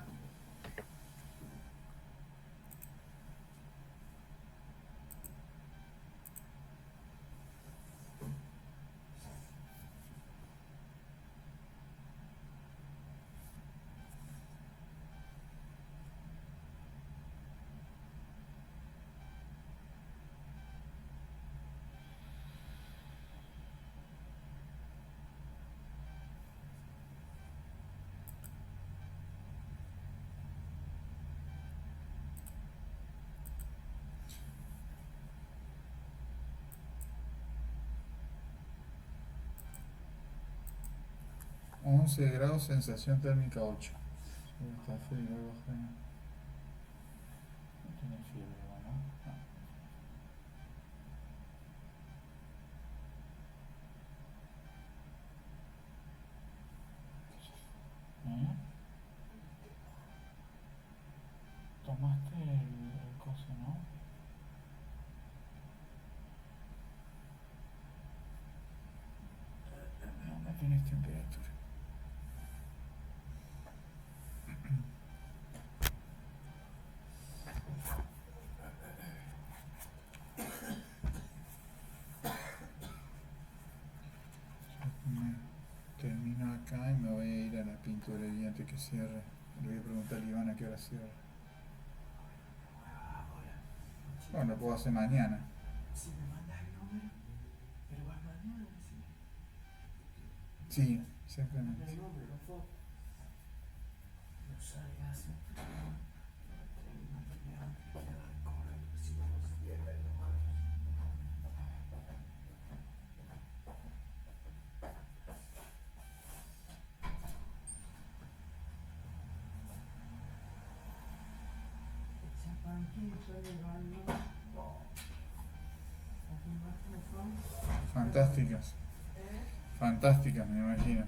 11 grados, sensación térmica 8. Está frío, baja. No tiene fiebre, ¿no? No. ¿Tomaste el coso, no? No, no tienes temperatura. Termino acá y me voy a ir a la pinturería antes que cierre. Le voy a preguntar a Iván a qué hora cierra. Bueno, lo puedo hacer mañana. Si me mandas el número, pero vas mañana, Sí, exactamente. el nombre, la foto. No salgas. Fantásticas. Fantásticas, me imagino.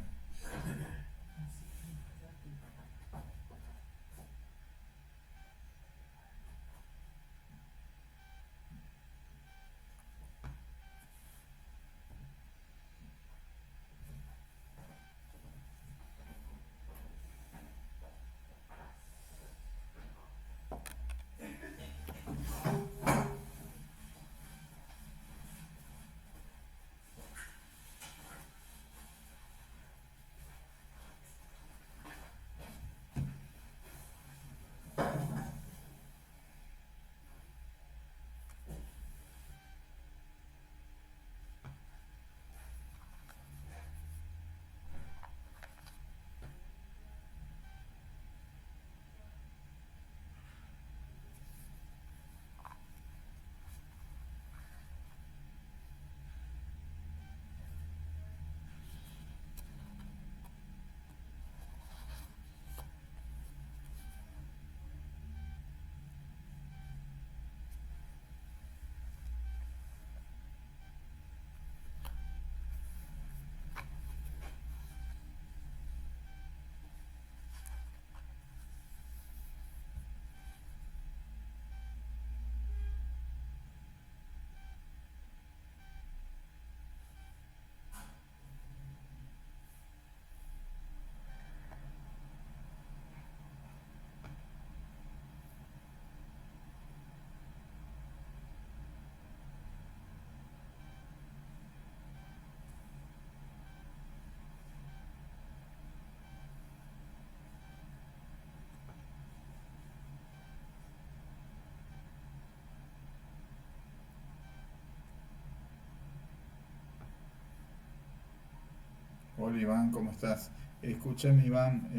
Hola Iván, ¿cómo estás? Escúchame Iván,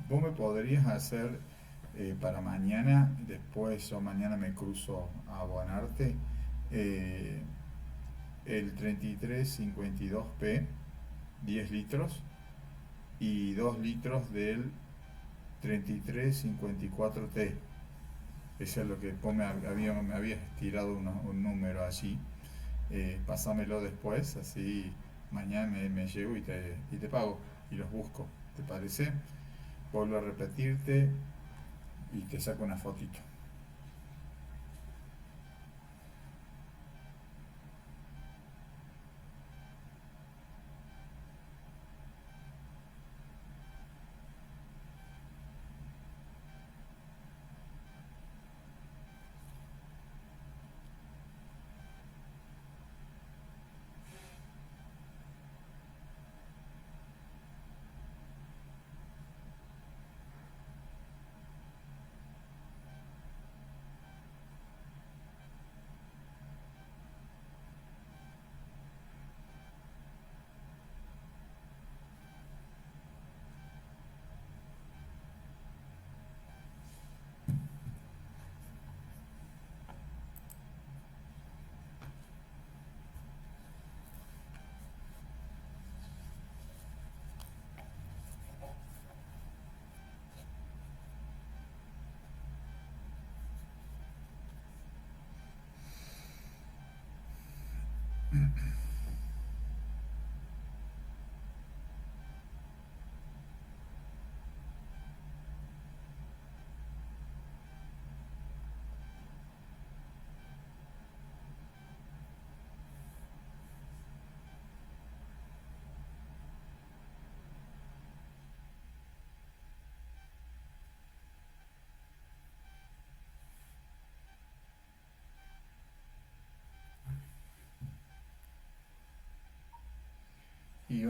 ¿vos me podrías hacer para mañana, después o mañana me cruzo a abonarte, eh, el 3352P, 10 litros, y 2 litros del 3354T? Eso es lo que vos me habías tirado un número allí. Pásamelo después, así mañana me llevo y te pago y los busco. ¿Te parece? Vuelvo a repetirte y te saco una fotito.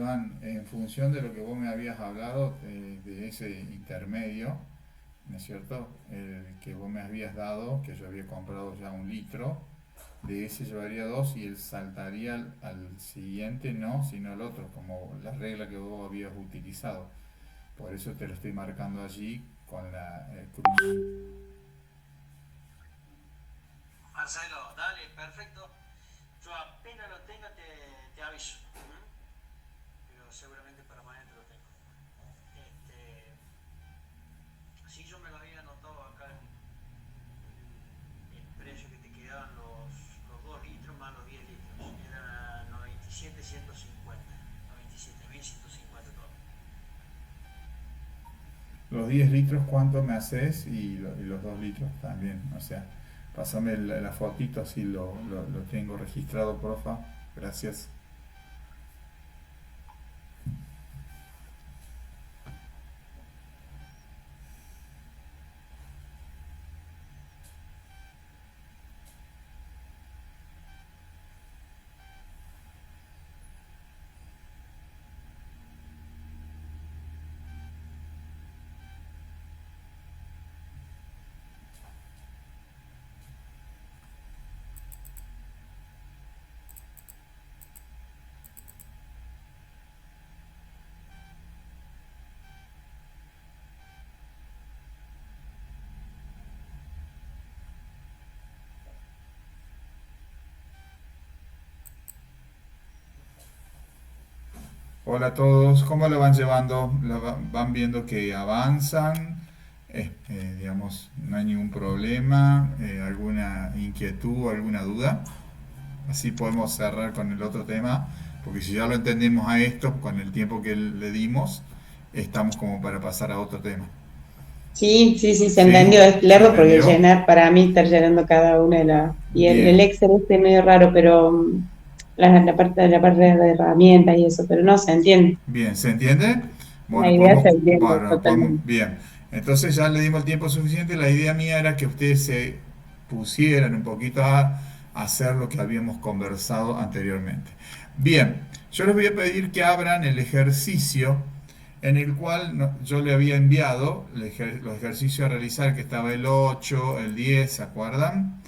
Iván, en función de lo que vos me habías hablado de ese intermedio, ¿no es cierto? El que vos me habías dado, que yo había comprado ya 1 litro, de ese llevaría 2 y él saltaría al siguiente, no, sino al otro, como la regla que vos habías utilizado. Por eso te lo estoy marcando allí con la cruz. Marcelo, dale, perfecto. Yo apenas lo tenga te aviso. Pero seguramente para mañana te lo tengo. Sí, yo me lo había anotado acá el precio que te quedaban los 2 litros más los 10 litros. Era 97.150. 97.150 todo. Los 10 litros, ¿cuánto me haces? Y los 2 litros también. O sea, pásame la fotito, así lo tengo registrado, porfa. Gracias. Hola a todos, ¿cómo lo van llevando? ¿Van viendo que avanzan? Digamos, no hay ningún problema, alguna inquietud, alguna duda. Así podemos cerrar con el otro tema, porque si ya lo entendemos a esto, con el tiempo que le dimos, estamos como para pasar a otro tema. Sí, sí, sí, se ¿Sí? entendió. Es ¿Se largo porque entendió? llenar, para mí, estar llenando cada una de las. Y el Bien, Excel este es medio raro, pero la parte de herramientas y eso, pero no se entiende. bien, ¿se entiende? La Bueno, idea se podemos, entiende bueno, totalmente. bien. Entonces ya le dimos el tiempo suficiente. La idea mía era que ustedes se pusieran un poquito a hacer lo que habíamos conversado anteriormente. Bien, yo les voy a pedir que abran el ejercicio en el cual yo le había enviado los ejercicios a realizar, que estaba el 8, el 10, ¿se acuerdan?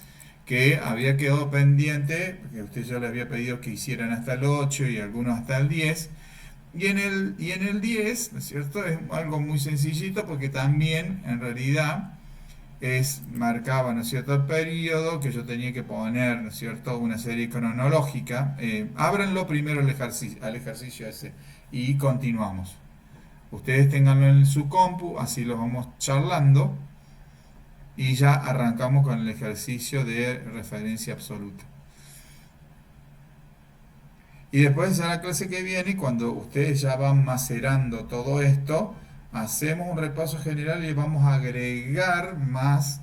Que había quedado pendiente, que usted ya le había pedido que hicieran hasta el 8 y algunos hasta el 10. Y en el 10, ¿no es cierto? Es algo muy sencillito porque también en realidad marcaba, ¿no es cierto?, el periodo que yo tenía que poner, ¿no es cierto?, una serie cronológica. Ábranlo primero al ejercicio ese y continuamos. Ustedes tenganlo en su compu, así lo vamos charlando y ya arrancamos con el ejercicio de referencia absoluta. Y después ya la clase que viene, cuando ustedes ya van macerando todo esto, hacemos un repaso general y vamos a agregar más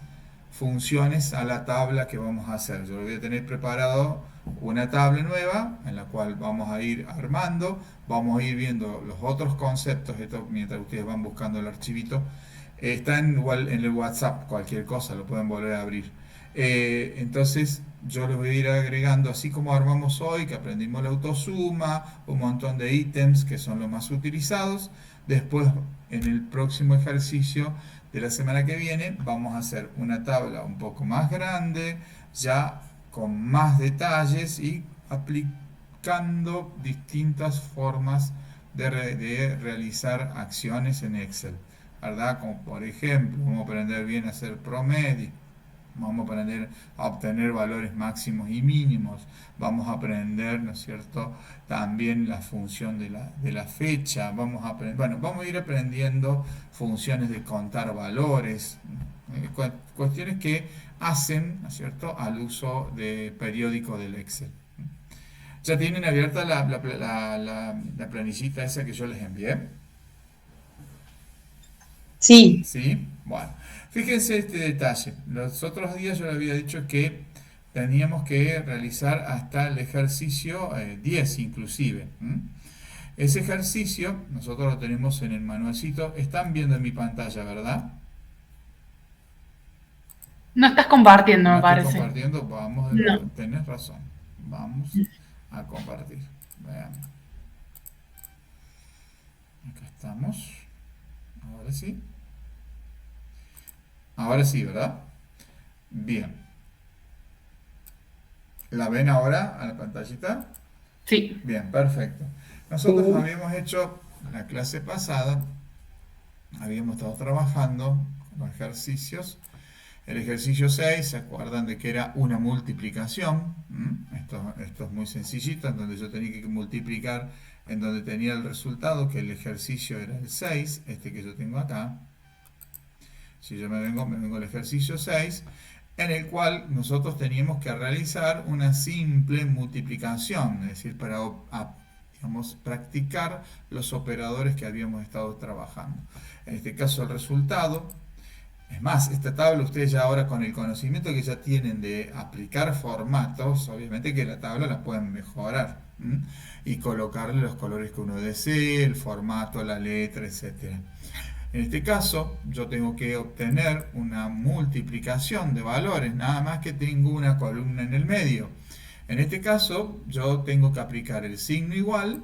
funciones a la tabla que vamos a hacer. Yo voy a tener preparado una tabla nueva en la cual vamos a ir armando, vamos a ir viendo los otros conceptos, esto mientras ustedes van buscando el archivito. Está igual en el WhatsApp, cualquier cosa lo pueden volver a abrir. Entonces yo les voy a ir agregando, así como armamos hoy, que aprendimos la autosuma, un montón de ítems que son los más utilizados. Después, en el próximo ejercicio de la semana que viene, vamos a hacer una tabla un poco más grande, ya con más detalles y aplicando distintas formas de realizar acciones en Excel, ¿verdad? Como por ejemplo, vamos a aprender bien a hacer promedio, vamos a aprender a obtener valores máximos y mínimos, vamos a aprender, ¿no es cierto?, también la función de la fecha, vamos a ir aprendiendo funciones de contar valores, cuestiones que hacen, ¿no es cierto?, al uso de periódico del Excel. ¿Ya tienen abierta la planillita esa que yo les envié? Sí, ¿Sí? Bueno, fíjense este detalle. Los otros días yo les había dicho que teníamos que realizar hasta el ejercicio 10 inclusive. Ese ejercicio nosotros lo tenemos en el manualcito. Están viendo en mi pantalla, ¿verdad? No estás compartiendo, No me estoy parece. compartiendo. Vamos de No. nuevo. Tenés razón. Vamos a compartir. Veamos. Acá estamos. Ahora sí. Ahora sí, ¿verdad? Bien. ¿La ven ahora a la pantallita? Sí. Bien, perfecto. Nosotros Sí. habíamos hecho la clase pasada, habíamos estado trabajando con ejercicios. El ejercicio 6, ¿se acuerdan de que era una multiplicación? Esto es muy sencillito, en donde yo tenía que multiplicar en donde tenía el resultado, que el ejercicio era el 6, este que yo tengo acá. Si yo me vengo al ejercicio 6, en el cual nosotros teníamos que realizar una simple multiplicación, es decir, para digamos, practicar los operadores que habíamos estado trabajando. En este caso el resultado, es más, esta tabla ustedes ya ahora con el conocimiento que ya tienen de aplicar formatos, obviamente que la tabla la pueden mejorar y colocarle los colores que uno desee, el formato, la letra, etcétera. En este caso, yo tengo que obtener una multiplicación de valores, nada más que tengo una columna en el medio. En este caso, yo tengo que aplicar el signo igual.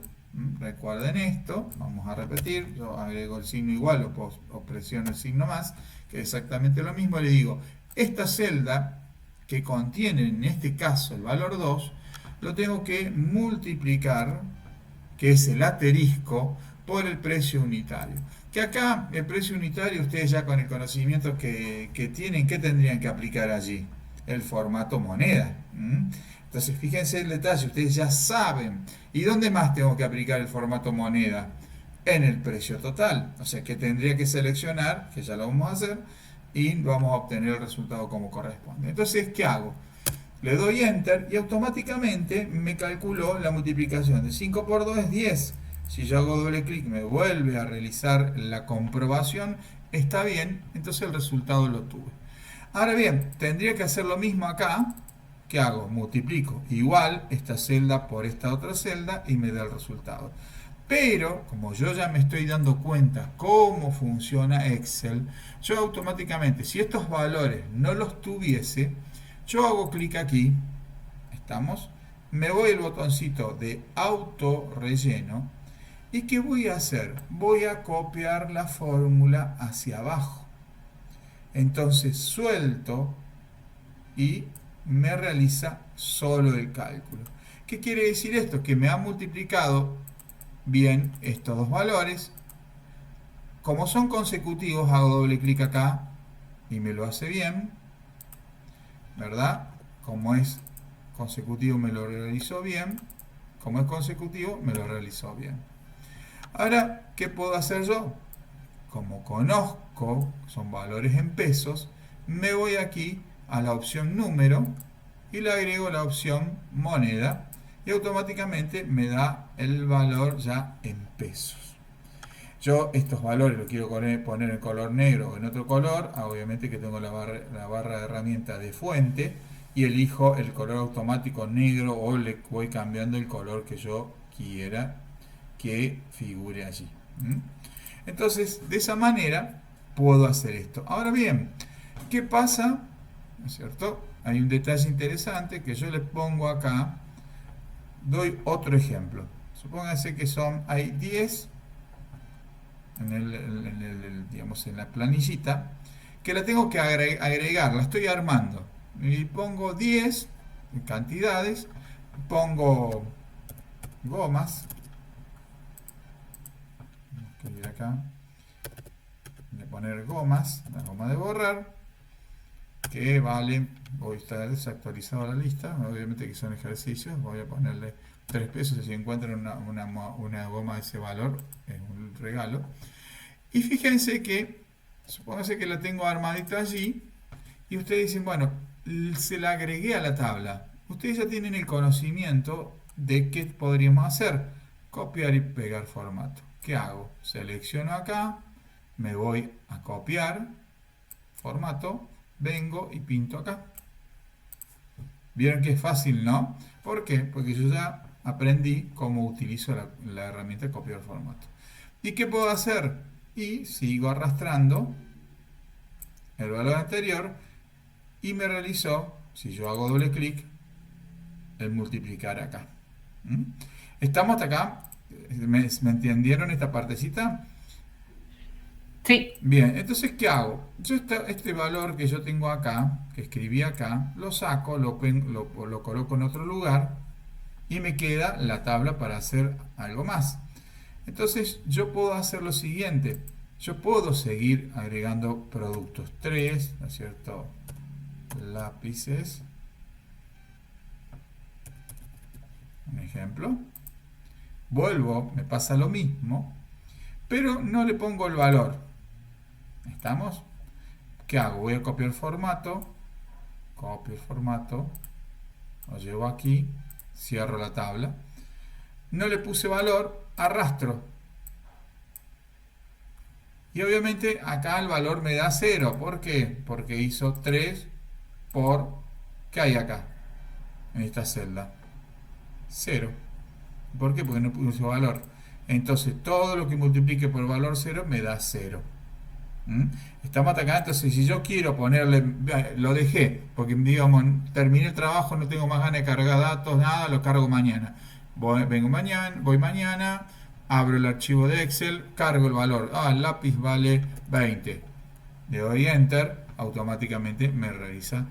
Recuerden esto, vamos a repetir, yo agrego el signo igual o presiono el signo más, que es exactamente lo mismo. Le digo, esta celda que contiene en este caso el valor 2, lo tengo que multiplicar, que es el asterisco, por el precio unitario. Que acá el precio unitario, ustedes ya con el conocimiento que tienen, ¿qué tendrían que aplicar allí? El formato moneda. Entonces fíjense el detalle, ustedes ya saben. ¿Y dónde más tengo que aplicar el formato moneda? En el precio total. O sea que tendría que seleccionar, que ya lo vamos a hacer, y vamos a obtener el resultado como corresponde. Entonces, ¿qué hago? Le doy Enter y automáticamente me calculó la multiplicación de 5 por 2 es 10. Si yo hago doble clic me vuelve a realizar la comprobación, está bien, entonces el resultado lo tuve. Ahora bien, tendría que hacer lo mismo acá. ¿Qué hago? Multiplico igual esta celda por esta otra celda y me da el resultado. Pero, como yo ya me estoy dando cuenta cómo funciona Excel, yo automáticamente, si estos valores no los tuviese, yo hago clic aquí, ¿estamos? Me voy al botoncito de auto relleno. ¿Y qué voy a hacer? Voy a copiar la fórmula hacia abajo. Entonces suelto y me realiza solo el cálculo. ¿Qué quiere decir esto? Que me ha multiplicado bien estos dos valores. Como son consecutivos, hago doble clic acá y me lo hace bien, ¿verdad? Como es consecutivo me lo realizó bien. Como es consecutivo me lo realizó bien. Ahora, ¿qué puedo hacer yo? Como conozco, son valores en pesos, me voy aquí a la opción número y le agrego la opción moneda y automáticamente me da el valor ya en pesos. Yo estos valores los quiero poner en color negro o en otro color, obviamente que tengo la barra de herramienta de fuente y elijo el color automático negro o le voy cambiando el color que yo quiera que figure allí. Entonces, de esa manera puedo hacer esto. Ahora bien, ¿qué pasa? ¿No es cierto? Hay un detalle interesante que yo le pongo acá. Doy otro ejemplo. Supónganse que hay 10 digamos, en la planillita que la tengo que agregar, la estoy armando. Y pongo 10 en cantidades, pongo gomas. Voy a ir acá, voy a poner gomas, la goma de borrar, que vale, hoy está desactualizada la lista, obviamente que son ejercicios, voy a ponerle 3 pesos, si encuentran una goma de ese valor, es un regalo. Y fíjense que, supónganse que la tengo armadita allí, y ustedes dicen, bueno, se la agregué a la tabla. Ustedes ya tienen el conocimiento de qué podríamos hacer, copiar y pegar formato. ¿Qué hago? Selecciono acá, me voy a copiar, formato, vengo y pinto acá. ¿Vieron que es fácil, no? ¿Por qué? Porque yo ya aprendí cómo utilizo la herramienta de copiar formato. ¿Y qué puedo hacer? Y sigo arrastrando el valor anterior y me realizó, si yo hago doble clic, el multiplicar acá. ¿Estamos hasta acá? ¿Me entendieron esta partecita? Sí, Bien, entonces, ¿qué hago? Yo este valor que yo tengo acá, que escribí acá, lo saco, lo coloco en otro lugar y me queda la tabla para hacer algo más. Entonces, yo puedo hacer lo siguiente. Yo puedo seguir agregando productos 3, ¿no es cierto? Lápices, un ejemplo. Vuelvo, me pasa lo mismo, pero no le pongo el valor. ¿Estamos? ¿Qué hago? Voy a copiar copio el formato, lo llevo aquí, cierro la tabla. No le puse valor, arrastro. Y obviamente acá el valor me da 0. ¿Por qué? Porque hizo 3 por... ¿Qué hay acá? En esta celda. 0. ¿Por qué? Porque no puse valor. Entonces todo lo que multiplique por valor 0 me da 0. ¿Mm? Estamos acá, entonces si yo quiero ponerle, lo dejé, porque digamos, terminé el trabajo, no tengo más ganas de cargar datos, nada, lo cargo mañana. Voy mañana, abro el archivo de Excel, cargo el valor. El lápiz vale 20. Le doy Enter, automáticamente me realiza,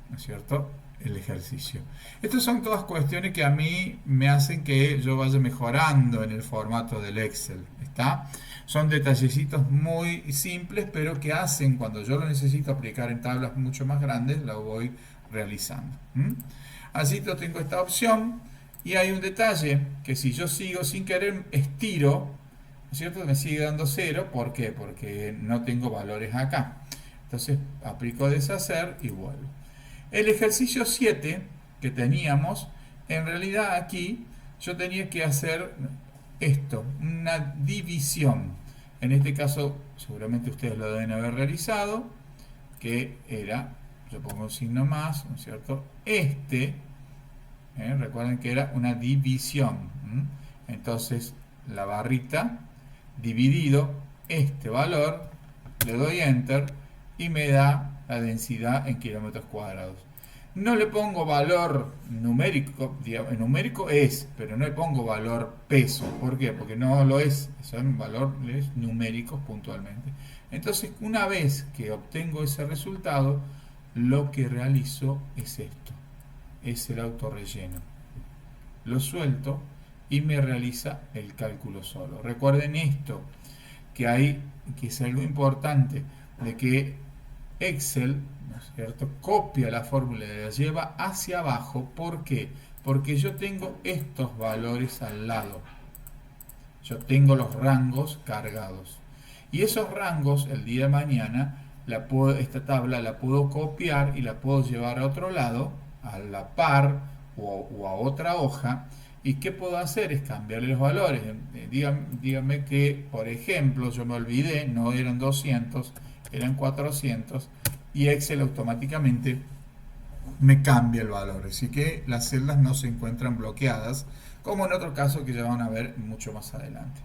¿no es cierto?, el ejercicio. Estas son todas cuestiones que a mí me hacen que yo vaya mejorando en el formato del Excel. ¿Está? Son detallecitos muy simples, pero que hacen cuando yo lo necesito aplicar en tablas mucho más grandes, lo voy realizando. Así que tengo esta opción y hay un detalle que si yo sigo sin querer estiro, ¿no es cierto?, me sigue dando 0. ¿Por qué? Porque no tengo valores acá. Entonces aplico deshacer y vuelvo. El ejercicio 7 que teníamos, en realidad aquí yo tenía que hacer esto, una división. En este caso, seguramente ustedes lo deben haber realizado, que era, yo pongo un signo más, ¿no es cierto? Recuerden que era una división. Entonces, la barrita, dividido, este valor, le doy Enter y me da la densidad en kilómetros cuadrados. No le pongo valor numérico, numérico es, pero no le pongo valor peso. ¿Por qué? Porque no lo es, son valores numéricos puntualmente. Entonces, una vez que obtengo ese resultado, lo que realizo es esto, es el autorrelleno. Lo suelto y me realiza el cálculo solo. Recuerden esto, que es algo importante, de que Excel, ¿no es cierto?, copia la fórmula y la lleva hacia abajo. ¿Por qué? Porque yo tengo estos valores al lado. Yo tengo los rangos cargados. Y esos rangos, el día de mañana, esta tabla la puedo copiar y la puedo llevar a otro lado, a la par o a otra hoja. ¿Y qué puedo hacer? Es cambiarle los valores. Dígame que, por ejemplo, yo me olvidé, no eran 200, eran 400, y Excel automáticamente me cambia el valor. Así que las celdas no se encuentran bloqueadas, como en otro caso que ya van a ver mucho más adelante.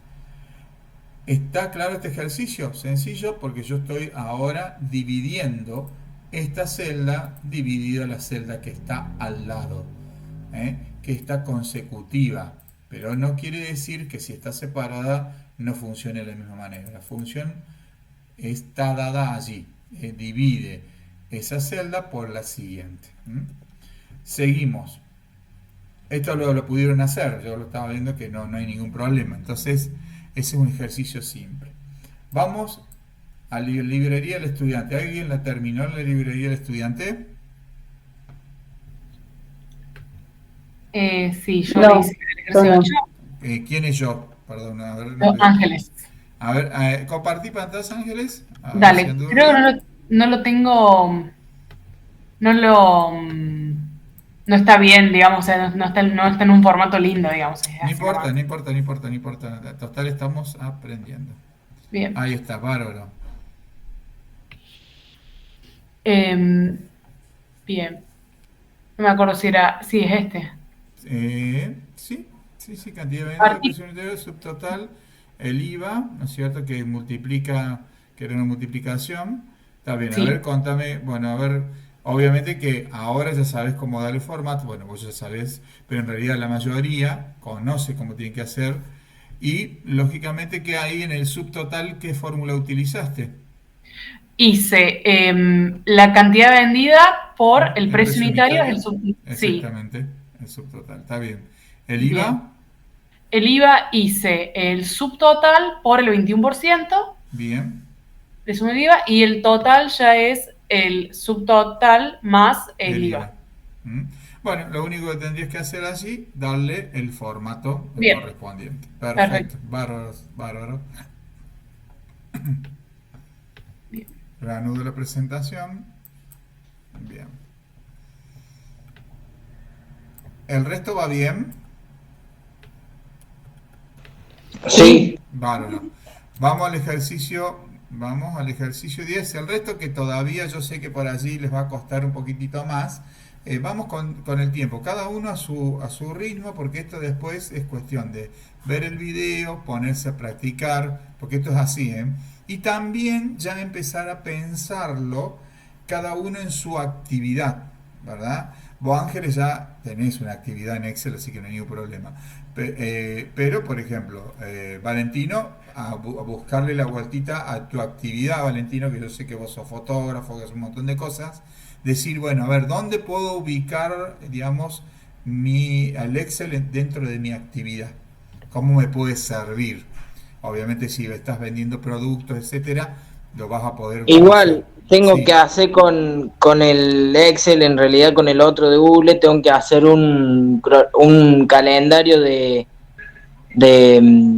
¿Está claro este ejercicio? Sencillo, porque yo estoy ahora dividiendo esta celda dividida la celda que está al lado, que está consecutiva, pero no quiere decir que si está separada no funcione de la misma manera. La función está dada allí, divide esa celda por la siguiente. Seguimos. Esto lo pudieron hacer, yo lo estaba viendo que no hay ningún problema. Entonces, ese es un ejercicio simple. Vamos a la librería del estudiante. ¿Alguien la terminó en la librería del estudiante? Sí, yo No, le hice el ejercicio no. 8. ¿Quién es yo? Perdón, a ver. Los Ángeles. A ver, compartí pantalla, Ángeles. A ver si Dale, ando creo que bien. no lo tengo, no lo, no está bien, digamos, o sea, no está en un formato lindo, digamos. Es No así importa, nomás. no importa, no importa, no importa. Total, estamos aprendiendo. Bien. Ahí está, bárbaro. Em, Bien. No me acuerdo si sí, es este. Sí, cantidad de ventas, Parti- presión unitaria, subtotal, el IVA, ¿no es cierto? Que multiplica, que era una multiplicación. Está bien, a ver, Sí, contame, bueno, a ver, obviamente que ahora ya sabes cómo darle formato, bueno, vos ya sabés, pero en realidad la mayoría conoce cómo tiene que hacer Y lógicamente que ahí en el subtotal, ¿qué fórmula utilizaste? Hice la cantidad vendida por el El precio precio unitario unitario, sí, exactamente, el subtotal, está bien. ¿El bien. IVA? El IVA hice el subtotal por el 21%, Bien, le sumo el IVA, y el total ya es el subtotal más el el IVA. IVA. ¿Mm? Bueno, lo único que tendrías que hacer allí, darle el formato Bien, correspondiente. perfecto. Perfecto, bárbaro, bárbaro. Bien. Reanudo la presentación. Bien. ¿El resto va bien? Sí, Bárbaro. Vamos al ejercicio 10. El resto que todavía yo sé que por allí les va a costar un poquitito más. Vamos con el tiempo, cada uno a su ritmo, porque esto después es cuestión de ver el video, ponerse a practicar, porque esto es así, ¿eh? Y también ya empezar a pensarlo cada uno en su actividad, ¿verdad? Vos Ángeles ya tenés una actividad en Excel, así que no hay ningún problema. Pero, por ejemplo, Valentino, a buscarle la vueltita a tu actividad, Valentino, que yo sé que vos sos fotógrafo, que haces un montón de cosas. Decir, bueno, a ver, ¿dónde puedo ubicar, digamos, al Excel dentro de mi actividad? ¿Cómo me puede servir? Obviamente, si estás vendiendo productos, etcétera, lo vas a poder utilizar. igual tengo que Sí, hacer con el Excel, en realidad con el otro de Google, tengo que hacer un calendario de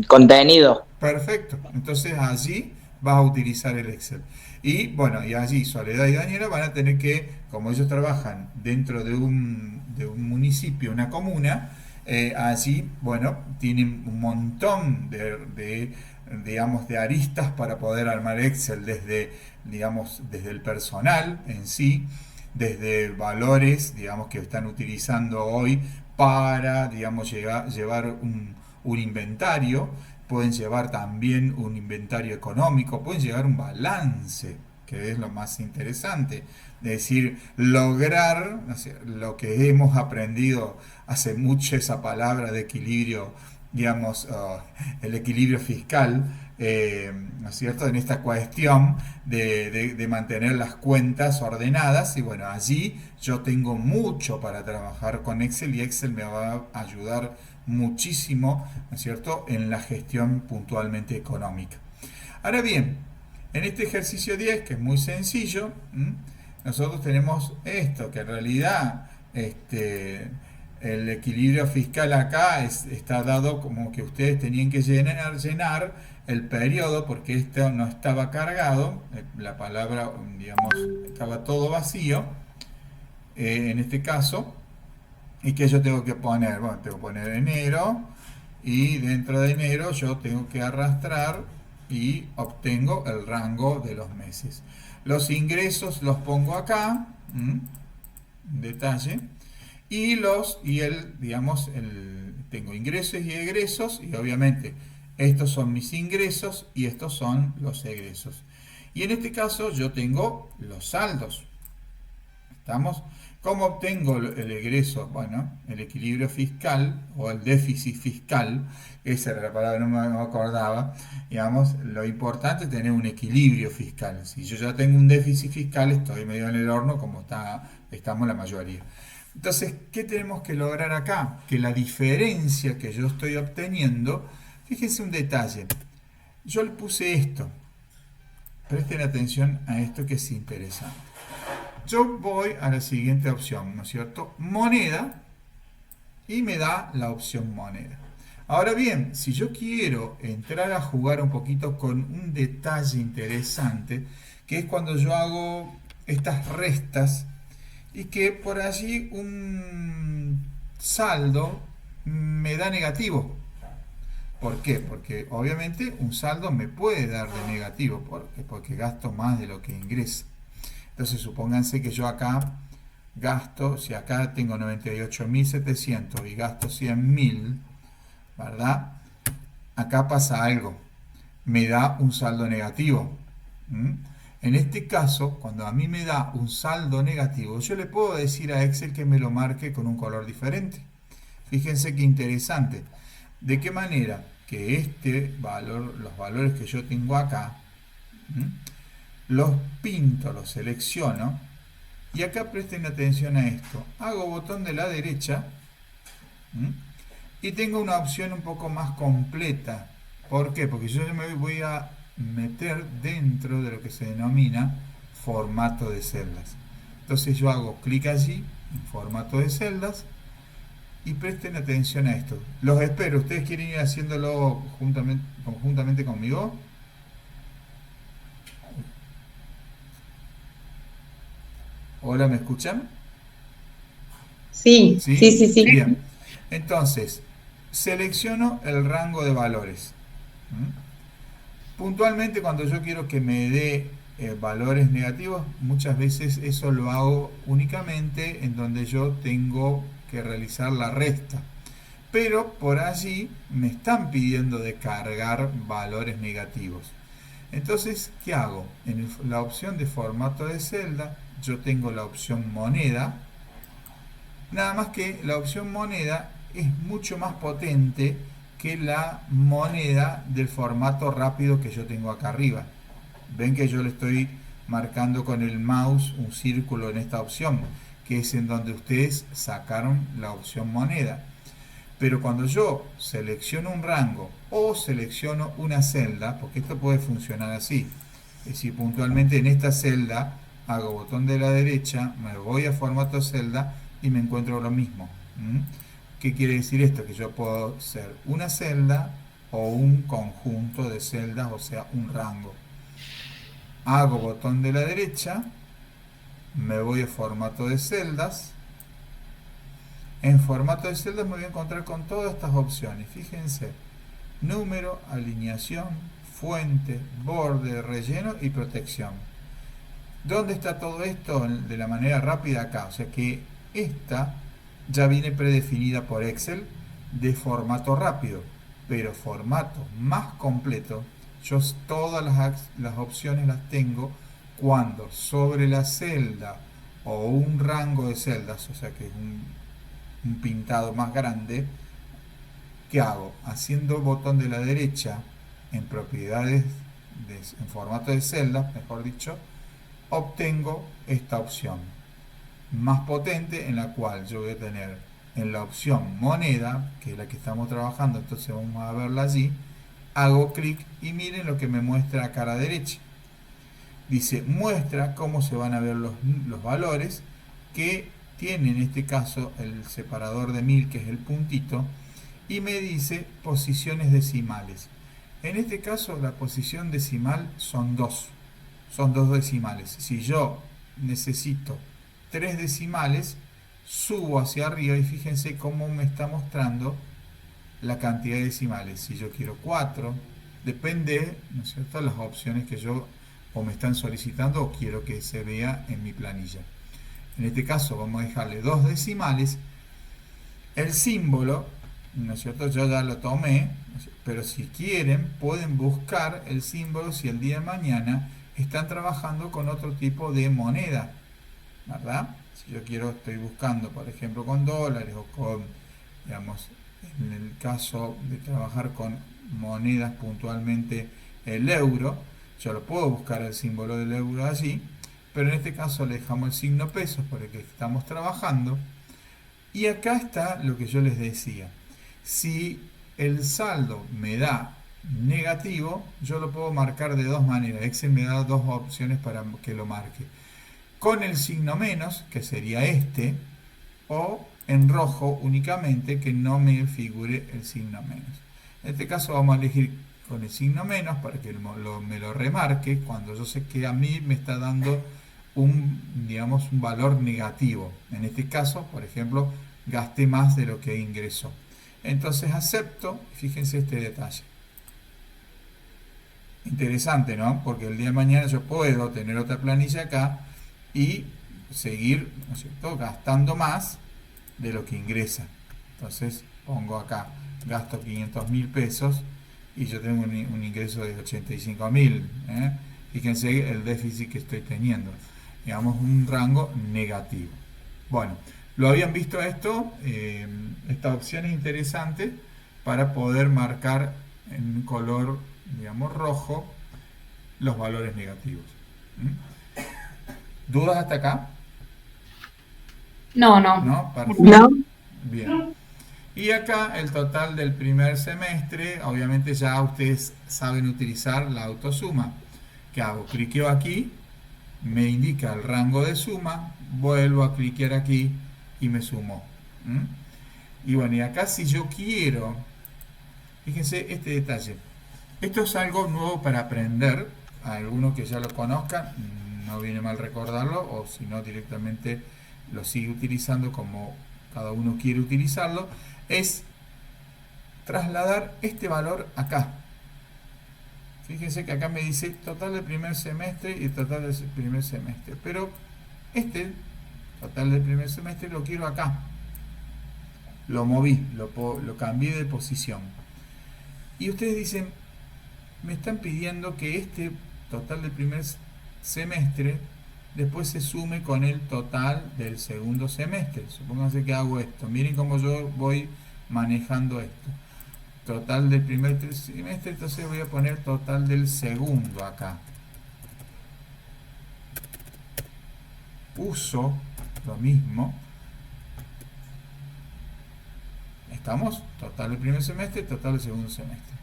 contenido. perfecto. Entonces allí vas a utilizar el Excel. Y bueno, y allí Soledad y Daniela van a tener que, como ellos trabajan dentro de un municipio, una comuna, allí, bueno, tienen un montón digamos, de aristas para poder armar Excel desde, digamos, desde el personal en sí, desde valores, digamos, que están utilizando hoy para, digamos, llevar un inventario, pueden llevar también un inventario económico, pueden llevar un balance, que es lo más interesante. Es decir, lograr, o sea, lo que hemos aprendido hace mucho, esa palabra de equilibrio, digamos, el equilibrio fiscal, ¿no es cierto?, en esta cuestión de mantener las cuentas ordenadas. Y bueno, allí yo tengo mucho para trabajar con Excel, y Excel me va a ayudar muchísimo, ¿no es cierto?, en la gestión puntualmente económica. Ahora bien, en este ejercicio 10, que es muy sencillo, nosotros tenemos esto, que en realidad el equilibrio fiscal acá está dado como que ustedes tenían que llenar el periodo, porque esto no estaba cargado, la palabra, digamos, estaba todo vacío, en este caso. ¿Y que yo tengo que poner? Bueno, tengo que poner enero, y dentro de enero yo tengo que arrastrar y obtengo el rango de los meses. Los ingresos los pongo acá, detalle, digamos, tengo ingresos y egresos, y obviamente estos son mis ingresos y estos son los egresos. Y en este caso yo tengo los saldos. ¿Estamos? ¿Cómo obtengo el egreso? Bueno, el equilibrio fiscal o el déficit fiscal, esa era la palabra, no me acordaba. Digamos, lo importante es tener un equilibrio fiscal. Si yo ya tengo un déficit fiscal, estoy medio en el horno, como estamos la mayoría. Entonces, ¿qué tenemos que lograr acá? Que la diferencia que yo estoy obteniendo, fíjense un detalle, yo le puse esto, presten atención a esto que es interesante. Yo voy a la siguiente opción, ¿no es cierto? Moneda, y me da la opción moneda. Ahora bien, si yo quiero entrar a jugar un poquito con un detalle interesante, que es cuando yo hago estas restas y que por allí un saldo me da negativo. ¿Por qué? Porque obviamente un saldo me puede dar de negativo, porque gasto más de lo que ingreso. Entonces supónganse que yo acá gasto, si acá tengo 98.700 y gasto 100.000, ¿verdad? Acá pasa algo, me da un saldo negativo. En este caso, cuando a mí me da un saldo negativo, yo le puedo decir a Excel que me lo marque con un color diferente. Fíjense qué interesante. ¿De qué manera? que este valor, los valores que yo tengo acá, ¿m? Los pinto, los selecciono, y acá presten atención a esto. Hago botón de la derecha, ¿m? Y tengo una opción un poco más completa. ¿Por qué? Porque yo me voy a meter dentro de lo que se denomina formato de celdas. Entonces yo hago clic allí, en formato de celdas, y presten atención a esto. Los espero. ¿Ustedes quieren ir haciéndolo conjuntamente conmigo? Hola, ¿me escuchan? Sí, ¿Sí? sí, sí, sí. Bien. Entonces, selecciono el rango de valores. ¿Mm? Puntualmente, cuando yo quiero que me dé valores negativos, muchas veces eso lo hago únicamente en donde yo tengo que realizar la resta. Pero por allí me están pidiendo de cargar valores negativos. Entonces, ¿qué hago? En la opción de formato de celda, yo tengo la opción moneda. Nada más que la opción moneda es mucho más potente que la moneda del formato rápido que yo tengo acá arriba. Ven que yo le estoy marcando con el mouse un círculo en esta opción, que es en donde ustedes sacaron la opción moneda. Pero cuando yo selecciono un rango o selecciono una celda, porque esto puede funcionar así, es decir, puntualmente en esta celda hago botón de la derecha, me voy a formato celda y me encuentro lo mismo. ¿Qué quiere decir esto? Que yo puedo ser una celda o un conjunto de celdas, o sea, un rango. Hago botón de la derecha, me voy a formato de celdas. En formato de celdas me voy a encontrar con todas estas opciones. Fíjense, número, alineación, fuente, borde, relleno y protección. ¿Dónde está todo esto de la manera rápida? Acá. O sea que esta ya viene predefinida por Excel de formato rápido, pero formato más completo, yo todas las opciones las tengo cuando sobre la celda o un rango de celdas, o sea que es un pintado más grande. ¿Qué hago? Haciendo botón de la derecha en propiedades, en formato de celdas, mejor dicho, obtengo esta opción más potente, en la cual yo voy a tener en la opción moneda, que es la que estamos trabajando, entonces vamos a verla allí. Hago clic y miren lo que me muestra acá a la derecha. Dice, muestra cómo se van a ver los valores que tiene en este caso el separador de 1000, que es el puntito, y me dice posiciones decimales. En este caso la posición decimal son dos decimales. Si yo necesito 3 decimales, subo hacia arriba y fíjense cómo me está mostrando la cantidad de decimales. Si yo quiero 4, depende, ¿no es cierto?, las opciones que yo o me están solicitando o quiero que se vea en mi planilla. En este caso vamos a dejarle 2 decimales. El símbolo, ¿no es cierto?, yo ya lo tomé, pero si quieren pueden buscar el símbolo si el día de mañana están trabajando con otro tipo de moneda, ¿verdad? Si yo estoy buscando, por ejemplo, con dólares o con, digamos, en el caso de trabajar con monedas puntualmente el euro, yo lo puedo buscar el símbolo del euro allí, pero en este caso le dejamos el signo pesos por el que estamos trabajando. Y acá está lo que yo les decía. Si el saldo me da negativo, yo lo puedo marcar de dos maneras. Excel me da dos opciones para que lo marque. Con el signo menos, que sería este, o en rojo únicamente, que no me figure el signo menos. En este caso vamos a elegir con el signo menos para que me lo remarque cuando yo sé que a mí me está dando un valor negativo. En este caso, por ejemplo, gasté más de lo que ingresó. Entonces acepto, fíjense este detalle. Interesante, ¿no? Porque el día de mañana yo puedo tener otra planilla acá y seguir, ¿no es cierto?, gastando más de lo que ingresa. Entonces pongo acá, gasto 500.000 pesos y yo tengo un ingreso de 85.000. Fíjense el déficit que estoy teniendo. Digamos, un rango negativo. Bueno, ¿lo habían visto esto? Esta opción es interesante para poder marcar en un color, digamos, rojo, los valores negativos. ¿Dudas hasta acá? No, no. ¿No? Perfecto. ¿No? Bien. Y acá el total del primer semestre, obviamente ya ustedes saben utilizar la autosuma. ¿Qué hago? Cliqueo aquí, me indica el rango de suma, vuelvo a cliquear aquí y me sumo. Y bueno, y acá si yo quiero, fíjense este detalle. Esto es algo nuevo para aprender. A algunos que ya lo conozcan, no viene mal recordarlo, o si no directamente lo sigue utilizando como cada uno quiere utilizarlo, es trasladar este valor acá. Fíjense que acá me dice total del primer semestre y total del primer semestre, pero este total del primer semestre lo quiero acá. Lo moví, lo cambié de posición. Y ustedes dicen, me están pidiendo que este total del primer semestre después se sume con el total del segundo semestre. Supónganse que hago esto. Miren cómo yo voy manejando esto. Total del primer semestre, entonces voy a poner total del segundo acá. Uso lo mismo. ¿Estamos? Total del primer semestre, total del segundo semestre.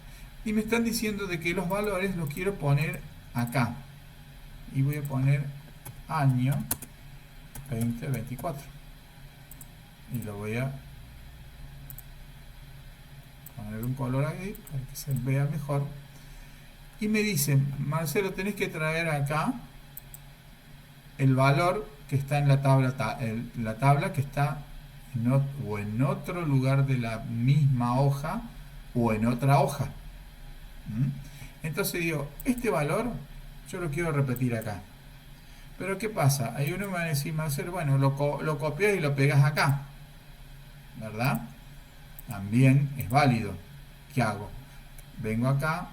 Y me están diciendo de que los valores los quiero poner acá. Y voy a poner año 2024. Y lo voy a poner un color aquí para que se vea mejor. Y me dicen, Marcelo, tenés que traer acá el valor que está en la tabla que está en otro lugar de la misma hoja o en otra hoja. Entonces digo, este valor yo lo quiero repetir acá. Pero ¿qué pasa? Hay uno me va a decir, Marcelo, bueno, lo copias y lo pegas acá, ¿verdad? También es válido. ¿Qué hago? Vengo acá,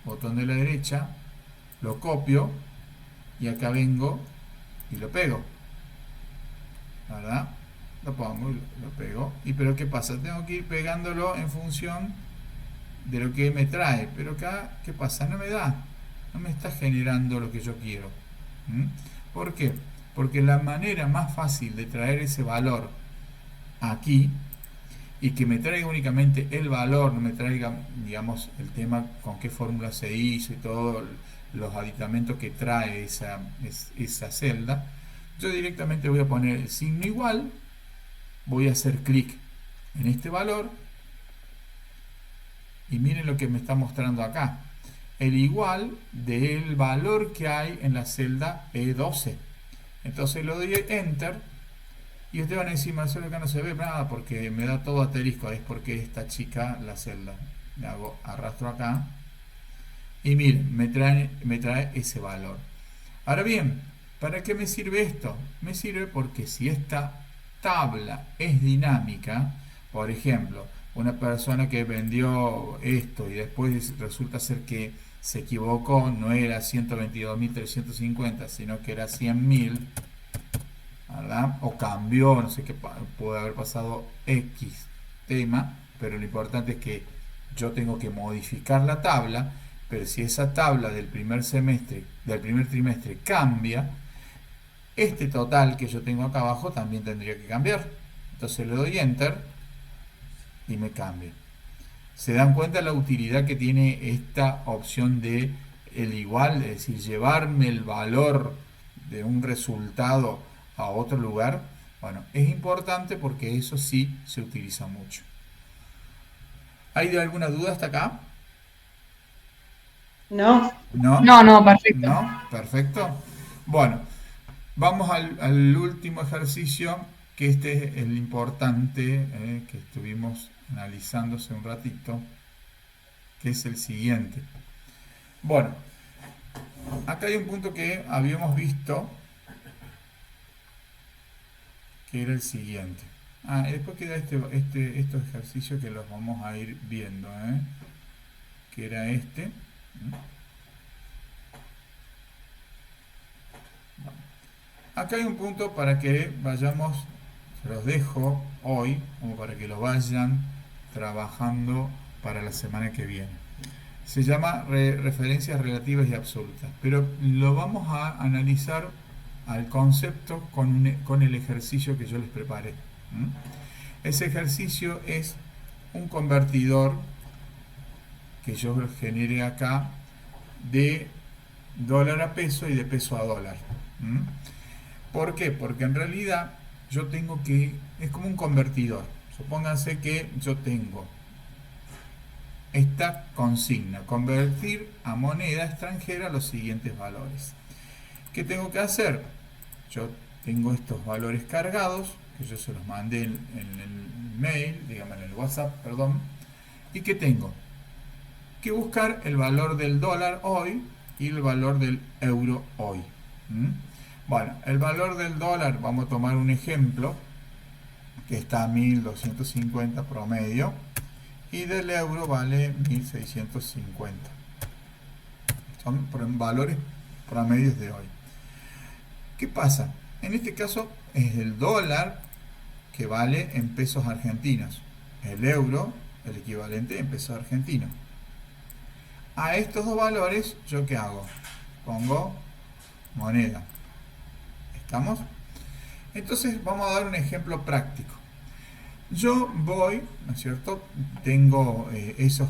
botón de la derecha, lo copio y acá vengo y lo pego, ¿verdad? Lo pongo y lo pego. ¿Y pero qué pasa? Tengo que ir pegándolo en función de lo que me trae. Pero acá, ¿qué pasa? No me da. No me está generando lo que yo quiero. ¿Por qué? Porque la manera más fácil de traer ese valor aquí y que me traiga únicamente el valor, no me traiga, digamos, el tema con qué fórmula se hizo y todos los aditamentos que trae esa celda, yo directamente voy a poner el signo igual, voy a hacer clic en este valor y miren lo que me está mostrando acá. El igual del valor que hay en la celda E12. Entonces lo doy Enter y ustedes van a decir, Marcelo, acá no se ve nada porque me da todo asterisco, es porque esta chica la celda. Le hago arrastro acá y miren, me trae ese valor. Ahora bien, ¿para qué me sirve esto? Me sirve porque si esta tabla es dinámica, por ejemplo, una persona que vendió esto y después resulta ser que se equivocó, no era 122.350, sino que era 100.000, ¿verdad? O cambió, no sé qué, puede haber pasado X tema, pero lo importante es que yo tengo que modificar la tabla, pero si esa tabla del primer trimestre cambia, este total que yo tengo acá abajo también tendría que cambiar. Entonces le doy Enter y me cambia. ¿Se dan cuenta la utilidad que tiene esta opción de el igual? Es decir, llevarme el valor de un resultado a otro lugar. Bueno, es importante porque eso sí se utiliza mucho. ¿Hay alguna duda hasta acá? No. ¿No? No, perfecto. ¿No? Perfecto. Bueno, vamos al último ejercicio, que este es el importante, que estuvimos analizando hace un ratito, que es el siguiente. Bueno, acá hay un punto que habíamos visto, que era el siguiente. Y después queda estos ejercicios que los vamos a ir viendo, que era este. Acá hay un punto para que vayamos, se los dejo hoy, como para que lo vayan trabajando para la semana que viene. Se llama referencias relativas y absolutas, pero lo vamos a analizar al concepto con el ejercicio que yo les preparé. Ese ejercicio es un convertidor que yo generé acá de dólar a peso y de peso a dólar. ¿Por qué? Porque en realidad yo tengo que, es como un convertidor. Supónganse que yo tengo esta consigna, convertir a moneda extranjera los siguientes valores. ¿Qué tengo que hacer? Yo tengo estos valores cargados, que yo se los mandé en el mail, digamos en el WhatsApp, perdón. ¿Y qué tengo? Que buscar el valor del dólar hoy y el valor del euro hoy. Bueno, el valor del dólar, vamos a tomar un ejemplo, que está a 1250 promedio, y del euro vale 1650. Son valores promedios de hoy. ¿Qué pasa? En este caso es el dólar que vale en pesos argentinos, el euro el equivalente en pesos argentinos. A estos dos valores, ¿yo qué hago? Pongo moneda. ¿Estamos? Entonces vamos a dar un ejemplo práctico. Yo voy, ¿no es cierto? Tengo esos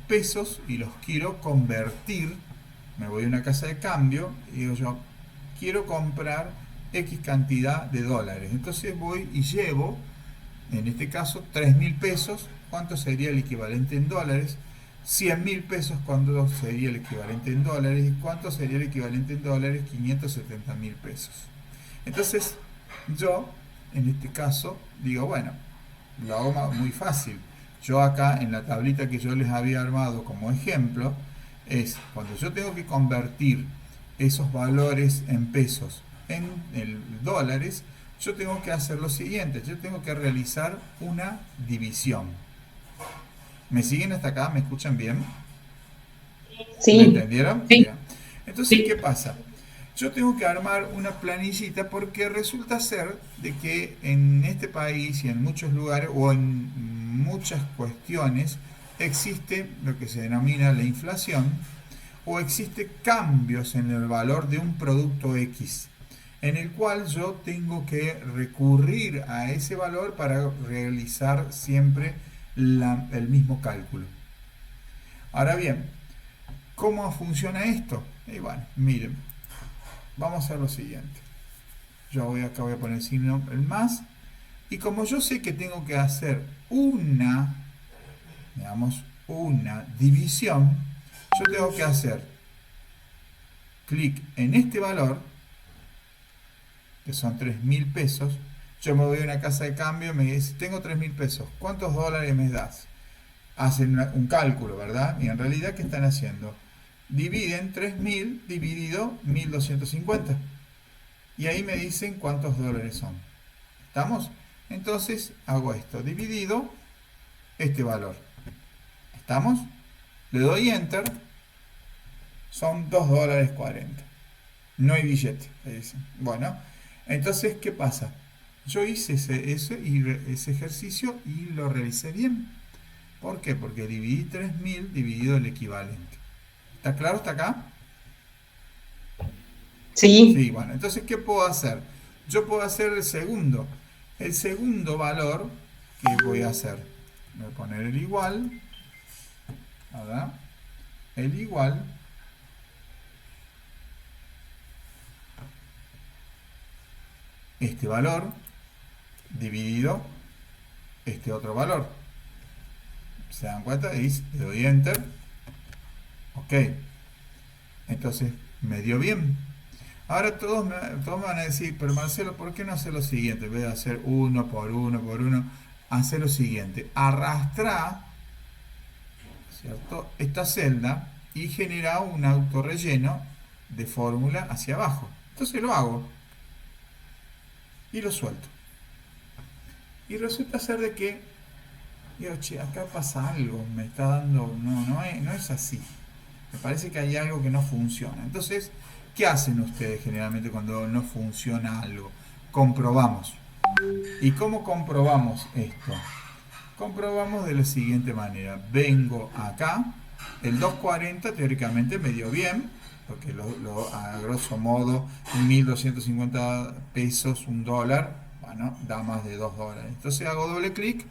pesos y los quiero convertir. Me voy a una casa de cambio y digo yo, quiero comprar X cantidad de dólares. Entonces voy y llevo, en este caso, 3.000 pesos. ¿Cuánto sería el equivalente en dólares? 100.000 pesos, ¿cuánto sería el equivalente en dólares? ¿Y cuánto sería el equivalente en dólares? 570.000 pesos. Entonces, yo, en este caso, digo, bueno, lo hago muy fácil. Yo acá, en la tablita que yo les había armado como ejemplo, es cuando yo tengo que convertir esos valores en pesos en dólares, yo tengo que hacer lo siguiente. Yo tengo que realizar una división. ¿Me siguen hasta acá? ¿Me escuchan bien? Sí. ¿Me entendieron? Sí. Bien. Entonces, Sí. ¿qué pasa? Yo tengo que armar una planillita porque resulta ser de que en este país y en muchos lugares o en muchas cuestiones existe lo que se denomina la inflación o existe cambios en el valor de un producto X, en el cual yo tengo que recurrir a ese valor para realizar siempre el mismo cálculo. Ahora bien, ¿cómo funciona esto? Y bueno, miren, vamos a hacer lo siguiente. Yo voy a poner el signo, el más, y como yo sé que tengo que hacer una división, yo tengo que hacer clic en este valor, que son 3.000 pesos. Yo me voy a una casa de cambio, me dice, tengo 3.000 pesos, ¿cuántos dólares me das? Hacen un cálculo, ¿verdad? Y en realidad, ¿qué están haciendo? Dividen 3.000 dividido 1.250. Y ahí me dicen cuántos dólares son. ¿Estamos? Entonces hago esto, dividido este valor. ¿Estamos? Le doy Enter. Son 2 dólares 40. No hay billete, le dicen. Bueno, entonces, ¿qué pasa? Yo hice ese ejercicio y lo realicé bien. ¿Por qué? Porque dividí 3.000 dividido el equivalente. ¿Está claro hasta acá? Sí. Sí, bueno, entonces, ¿qué puedo hacer? Yo puedo hacer el segundo. El segundo valor que voy a hacer. Voy a poner el igual. ¿Verdad? El igual. Este valor dividido este otro valor. ¿Se dan cuenta? Y le doy Enter. Ok. Entonces, me dio bien. Ahora todos me van a decir, pero Marcelo, ¿por qué no hacer lo siguiente? En vez de hacer uno por uno, hacer lo siguiente. Arrastra, ¿cierto?, esta celda y genera un autorrelleno de fórmula hacia abajo. Entonces lo hago. Y lo suelto. Y resulta ser de que, digo, che, acá pasa algo, me está dando, no es así. Me parece que hay algo que no funciona. Entonces, ¿qué hacen ustedes generalmente cuando no funciona algo? Comprobamos. ¿Y cómo comprobamos esto? Comprobamos de la siguiente manera. Vengo acá, El 240 teóricamente me dio bien, porque a grosso modo 1.250 pesos, un dólar, bueno, da más de 2 dólares. Entonces hago doble clic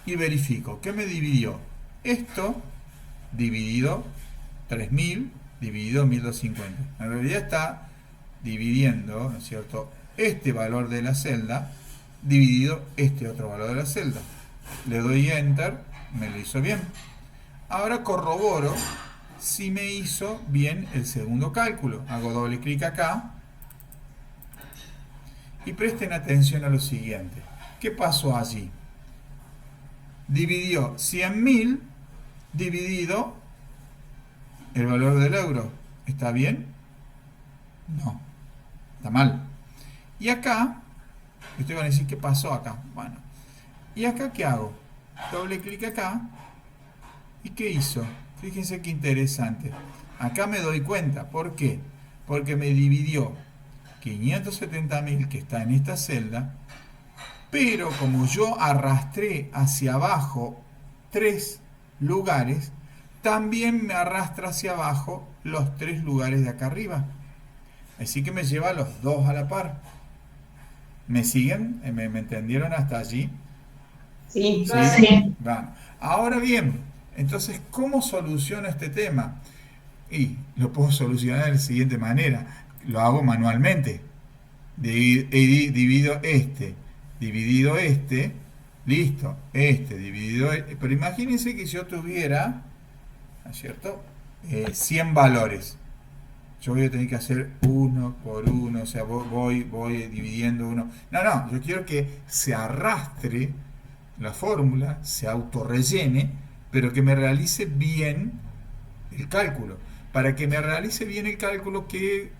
y verifico. ¿Qué me dividió? Esto dividido 3.000 dividido 1.250. En realidad está dividiendo, ¿no es cierto?, este valor de la celda dividido este otro valor de la celda. Le doy Enter, me lo hizo bien. Ahora corroboro si me hizo bien el segundo cálculo. Hago doble clic acá y presten atención a lo siguiente. ¿Qué pasó allí? Dividió 100.000 dividido el valor del euro. ¿Está bien? No, está mal. Y acá, ustedes van a decir, ¿qué pasó acá? Bueno, ¿y acá qué hago? Doble clic acá. ¿Y qué hizo? Fíjense qué interesante. Acá me doy cuenta. ¿Por qué? Porque me dividió 570.000 que está en esta celda, pero como yo arrastré hacia abajo 3 lugares, también me arrastra hacia abajo los 3 lugares de acá arriba. Así que me lleva los dos a la par. ¿Me siguen? ¿Me entendieron hasta allí? Sí, ¿Sí? sí. Bueno. Ahora bien, entonces, ¿cómo soluciono este tema? Y lo puedo solucionar de la siguiente manera. Lo hago manualmente. Dividido dividido listo, dividido este. Pero imagínense que yo tuviera, ¿no es cierto?, 100 valores. Yo voy a tener que hacer uno por uno, o sea, voy dividiendo uno. No, yo quiero que se arrastre la fórmula, se autorrellene, pero que me realice bien el cálculo. Para que me realice bien el cálculo, ¿qué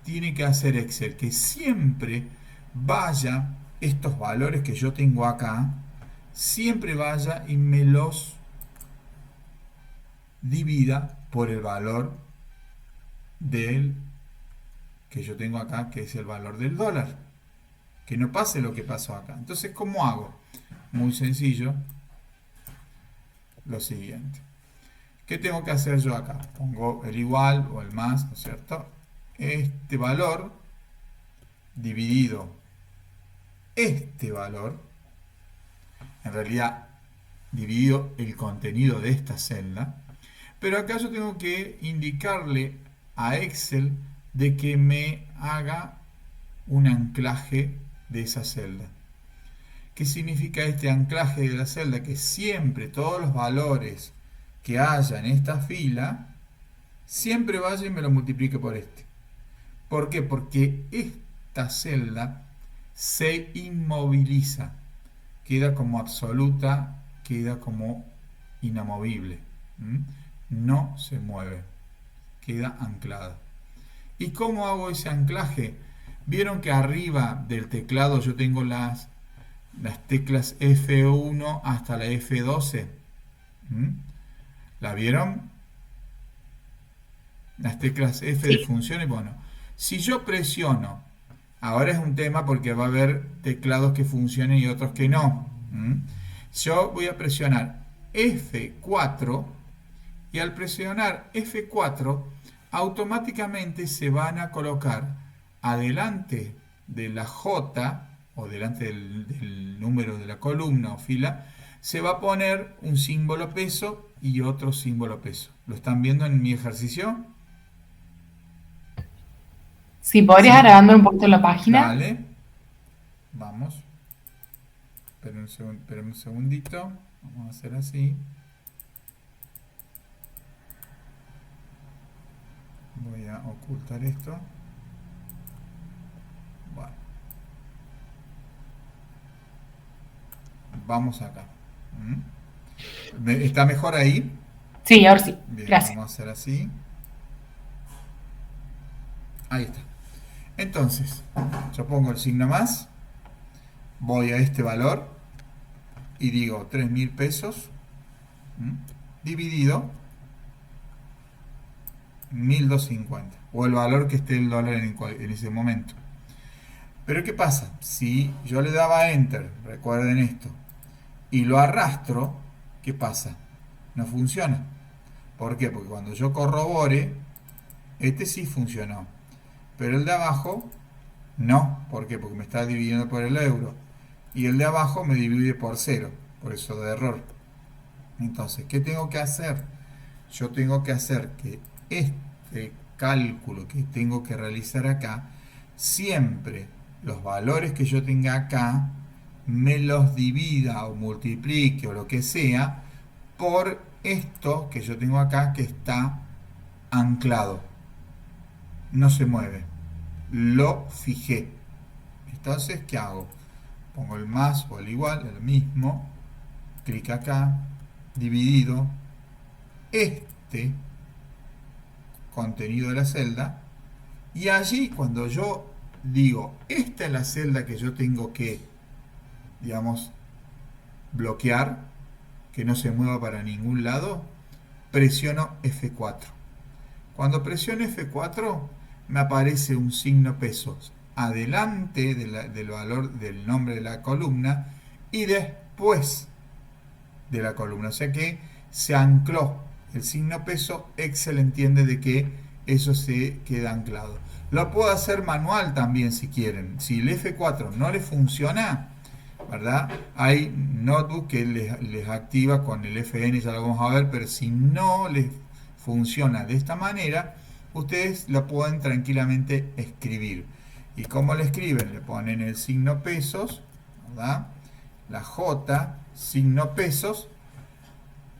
tiene que hacer Excel? Que siempre vaya estos valores que yo tengo acá, siempre vaya y me los divida por el valor del que yo tengo acá, que es el valor del dólar. Que no pase lo que pasó acá. Entonces, ¿cómo hago? Muy sencillo. Lo siguiente. ¿Qué tengo que hacer yo acá? Pongo el igual o el más, ¿no es cierto? Este valor dividido este valor, en realidad dividido el contenido de esta celda, pero acá yo tengo que indicarle a Excel de que me haga un anclaje de esa celda. ¿Qué significa este anclaje de la celda? Que siempre todos los valores que haya en esta fila, siempre vaya y me lo multiplique por este. ¿Por qué? Porque esta celda se inmoviliza, queda como absoluta, queda como inamovible, no se mueve, queda anclada. ¿Y cómo hago ese anclaje? ¿Vieron que arriba del teclado yo tengo las teclas F1 hasta la F12? ¿La vieron? Las teclas F de funciones. Bueno, si yo presiono, ahora es un tema porque va a haber teclados que funcionen y otros que no. Yo voy a presionar F4 y al presionar F4 automáticamente se van a colocar adelante de la J o delante del número de la columna o fila, se va a poner un símbolo peso y otro símbolo peso. ¿Lo están viendo en mi ejercicio? Sí, ¿podrías agregar un poquito la página? Vale. Vamos. Esperen un segundito. Vamos a hacer así. Voy a ocultar esto. Bueno. Vamos acá. ¿Está mejor ahí? Sí, ahora sí. Bien, Gracias. vamos a hacer así. Ahí está. Entonces, yo pongo el signo más, voy a este valor y digo 3.000 pesos dividido 1.250 o el valor que esté el dólar en ese momento. Pero ¿qué pasa? Si yo le daba Enter, recuerden esto, y lo arrastro, ¿qué pasa? No funciona. ¿Por qué? Porque cuando yo corrobore, este sí funcionó, pero el de abajo no. ¿Por qué? Porque me está dividiendo por el euro. Y el de abajo me divide por cero, por eso de error. Entonces, ¿qué tengo que hacer? Yo tengo que hacer que este cálculo que tengo que realizar acá, siempre los valores que yo tenga acá, me los divida o multiplique o lo que sea por esto que yo tengo acá que está anclado. No se mueve. Lo fijé. Entonces, ¿qué hago? Pongo el más o el igual, el mismo, clic acá, dividido, este contenido de la celda, y allí cuando yo digo, esta es la celda que yo tengo que, digamos, bloquear, que no se mueva para ningún lado, presiono F4. Cuando presiono F4, me aparece un signo pesos adelante del valor del nombre de la columna y después de la columna. O sea que se ancló el signo peso. Excel entiende de que eso se queda anclado. Lo puedo hacer manual también si quieren. Si el F4 no le funciona, ¿verdad? Hay notebook que les activa con el FN, ya lo vamos a ver, pero si no les funciona de esta manera, ustedes lo pueden tranquilamente escribir. ¿Y cómo le escriben? Le ponen el signo pesos, ¿verdad? La J, signo pesos,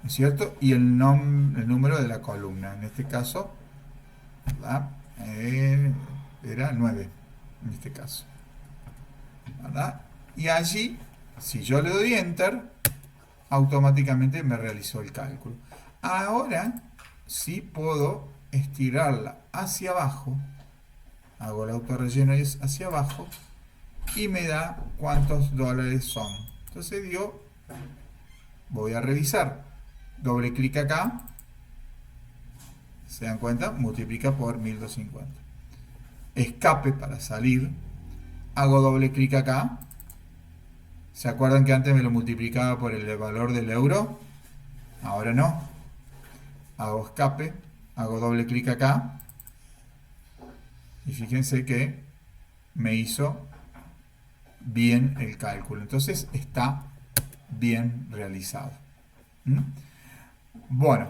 ¿no es cierto? Y el número de la columna. En este caso, ¿verdad? Era 9, en este caso, ¿verdad? Y allí, si yo le doy Enter, automáticamente me realizó el cálculo. Ahora sí puedo estirarla hacia abajo, hago el autorrelleno hacia abajo y me da cuántos dólares son. Entonces digo, voy a revisar, doble clic acá, se dan cuenta, multiplica por 1250. Escape para salir, hago doble clic acá. ¿Se acuerdan que antes me lo multiplicaba por el valor del euro? Ahora no. Hago escape, hago doble clic acá y fíjense que me hizo bien el cálculo. Entonces está bien realizado. Bueno,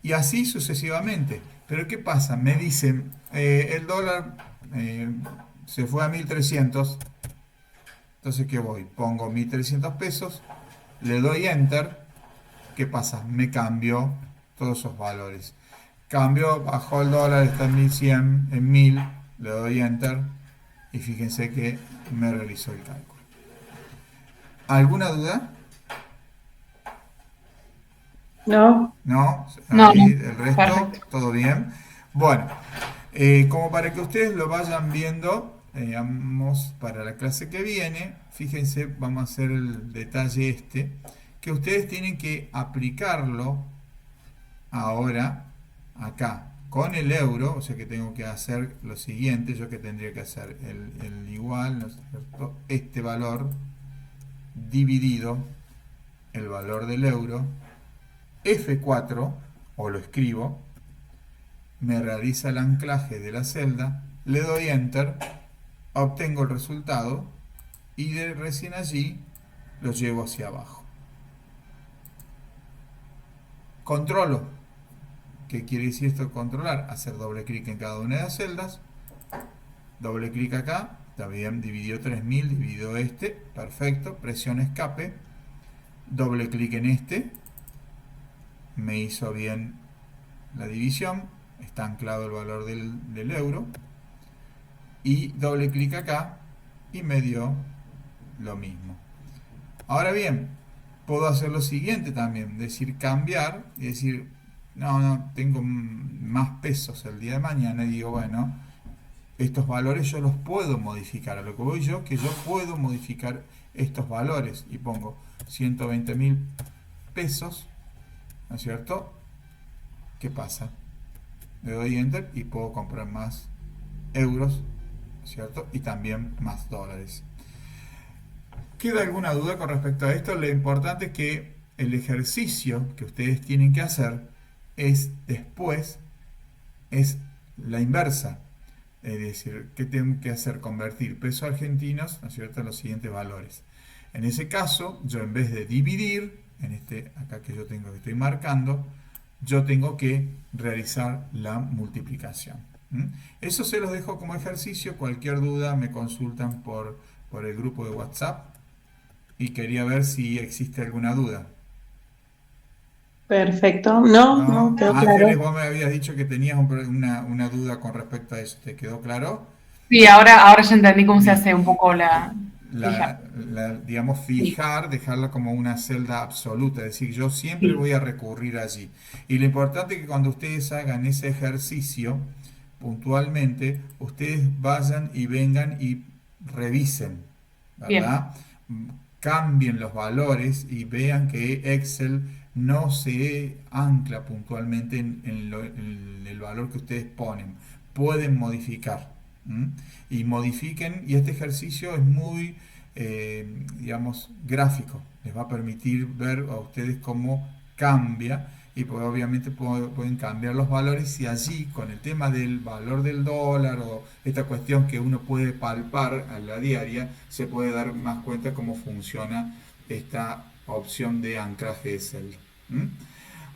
y así sucesivamente. Pero ¿qué pasa? Me dicen, el dólar se fue a 1300. Entonces, ¿qué voy? Pongo 1300 pesos, le doy Enter. ¿Qué pasa? Me cambio todos esos valores. Cambio, bajó el dólar, está en 1100, en 1000, le doy Enter y fíjense que me realizó el cálculo. ¿Alguna duda? No. ¿No? No, Ahí, no. el resto, Perfecto. todo bien. Bueno, como para que ustedes lo vayan viendo, vamos para la clase que viene, fíjense, vamos a hacer el detalle este, que ustedes tienen que aplicarlo ahora acá con el euro. O sea que tengo que hacer lo siguiente, yo que tendría que hacer el igual, ¿no es cierto? Este valor dividido el valor del euro, F4, o lo escribo, me realiza el anclaje de la celda, le doy Enter, obtengo el resultado y recién allí lo llevo hacia abajo. Controlo. ¿Qué quiere decir esto? Controlar. Hacer doble clic en cada una de las celdas. Doble clic acá. También dividió 3000, dividió este. Perfecto. Presiono escape. Doble clic en este. Me hizo bien la división. Está anclado el valor del euro. Y doble clic acá. Y me dio lo mismo. Ahora bien, puedo hacer lo siguiente también. Decir cambiar. Y decir, no, tengo más pesos el día de mañana. Y digo, bueno, estos valores yo los puedo modificar. A lo que voy yo, que yo puedo modificar estos valores. Y pongo 120.000 pesos. ¿No es cierto? ¿Qué pasa? Le doy Enter y puedo comprar más euros, ¿cierto? Y también más dólares. ¿Queda alguna duda con respecto a esto? Lo importante es que el ejercicio que ustedes tienen que hacer es después, es la inversa. Es decir, ¿qué tengo que hacer? Convertir pesos argentinos, ¿no es cierto?, a los siguientes valores. En ese caso, yo en vez de dividir, en este acá que yo tengo que estoy marcando, yo tengo que realizar la multiplicación. Eso se los dejo como ejercicio. Cualquier duda me consultan por el grupo de WhatsApp y quería ver si existe alguna duda. Perfecto. No, ¿No? quedó Ángeles, claro. vos me habías dicho que tenías una duda con respecto a eso. ¿Te quedó claro? Sí, ahora ya entendí cómo se Bien. hace un poco la fija. Digamos, Sí, dejarla como una celda absoluta, es decir, yo siempre sí, voy a recurrir allí. Y lo importante es que cuando ustedes hagan ese ejercicio, puntualmente, ustedes vayan y vengan y revisen, bien, ¿verdad? Cambien los valores y vean que Excel no se ancla puntualmente en el valor que ustedes ponen. Pueden modificar. ¿M? Y modifiquen, y este ejercicio es muy, digamos, gráfico. Les va a permitir ver a ustedes cómo cambia y pues obviamente pueden cambiar los valores y allí con el tema del valor del dólar o esta cuestión que uno puede palpar a la diaria, se puede dar más cuenta cómo funciona esta opción de anclaje de celda. ¿Mm?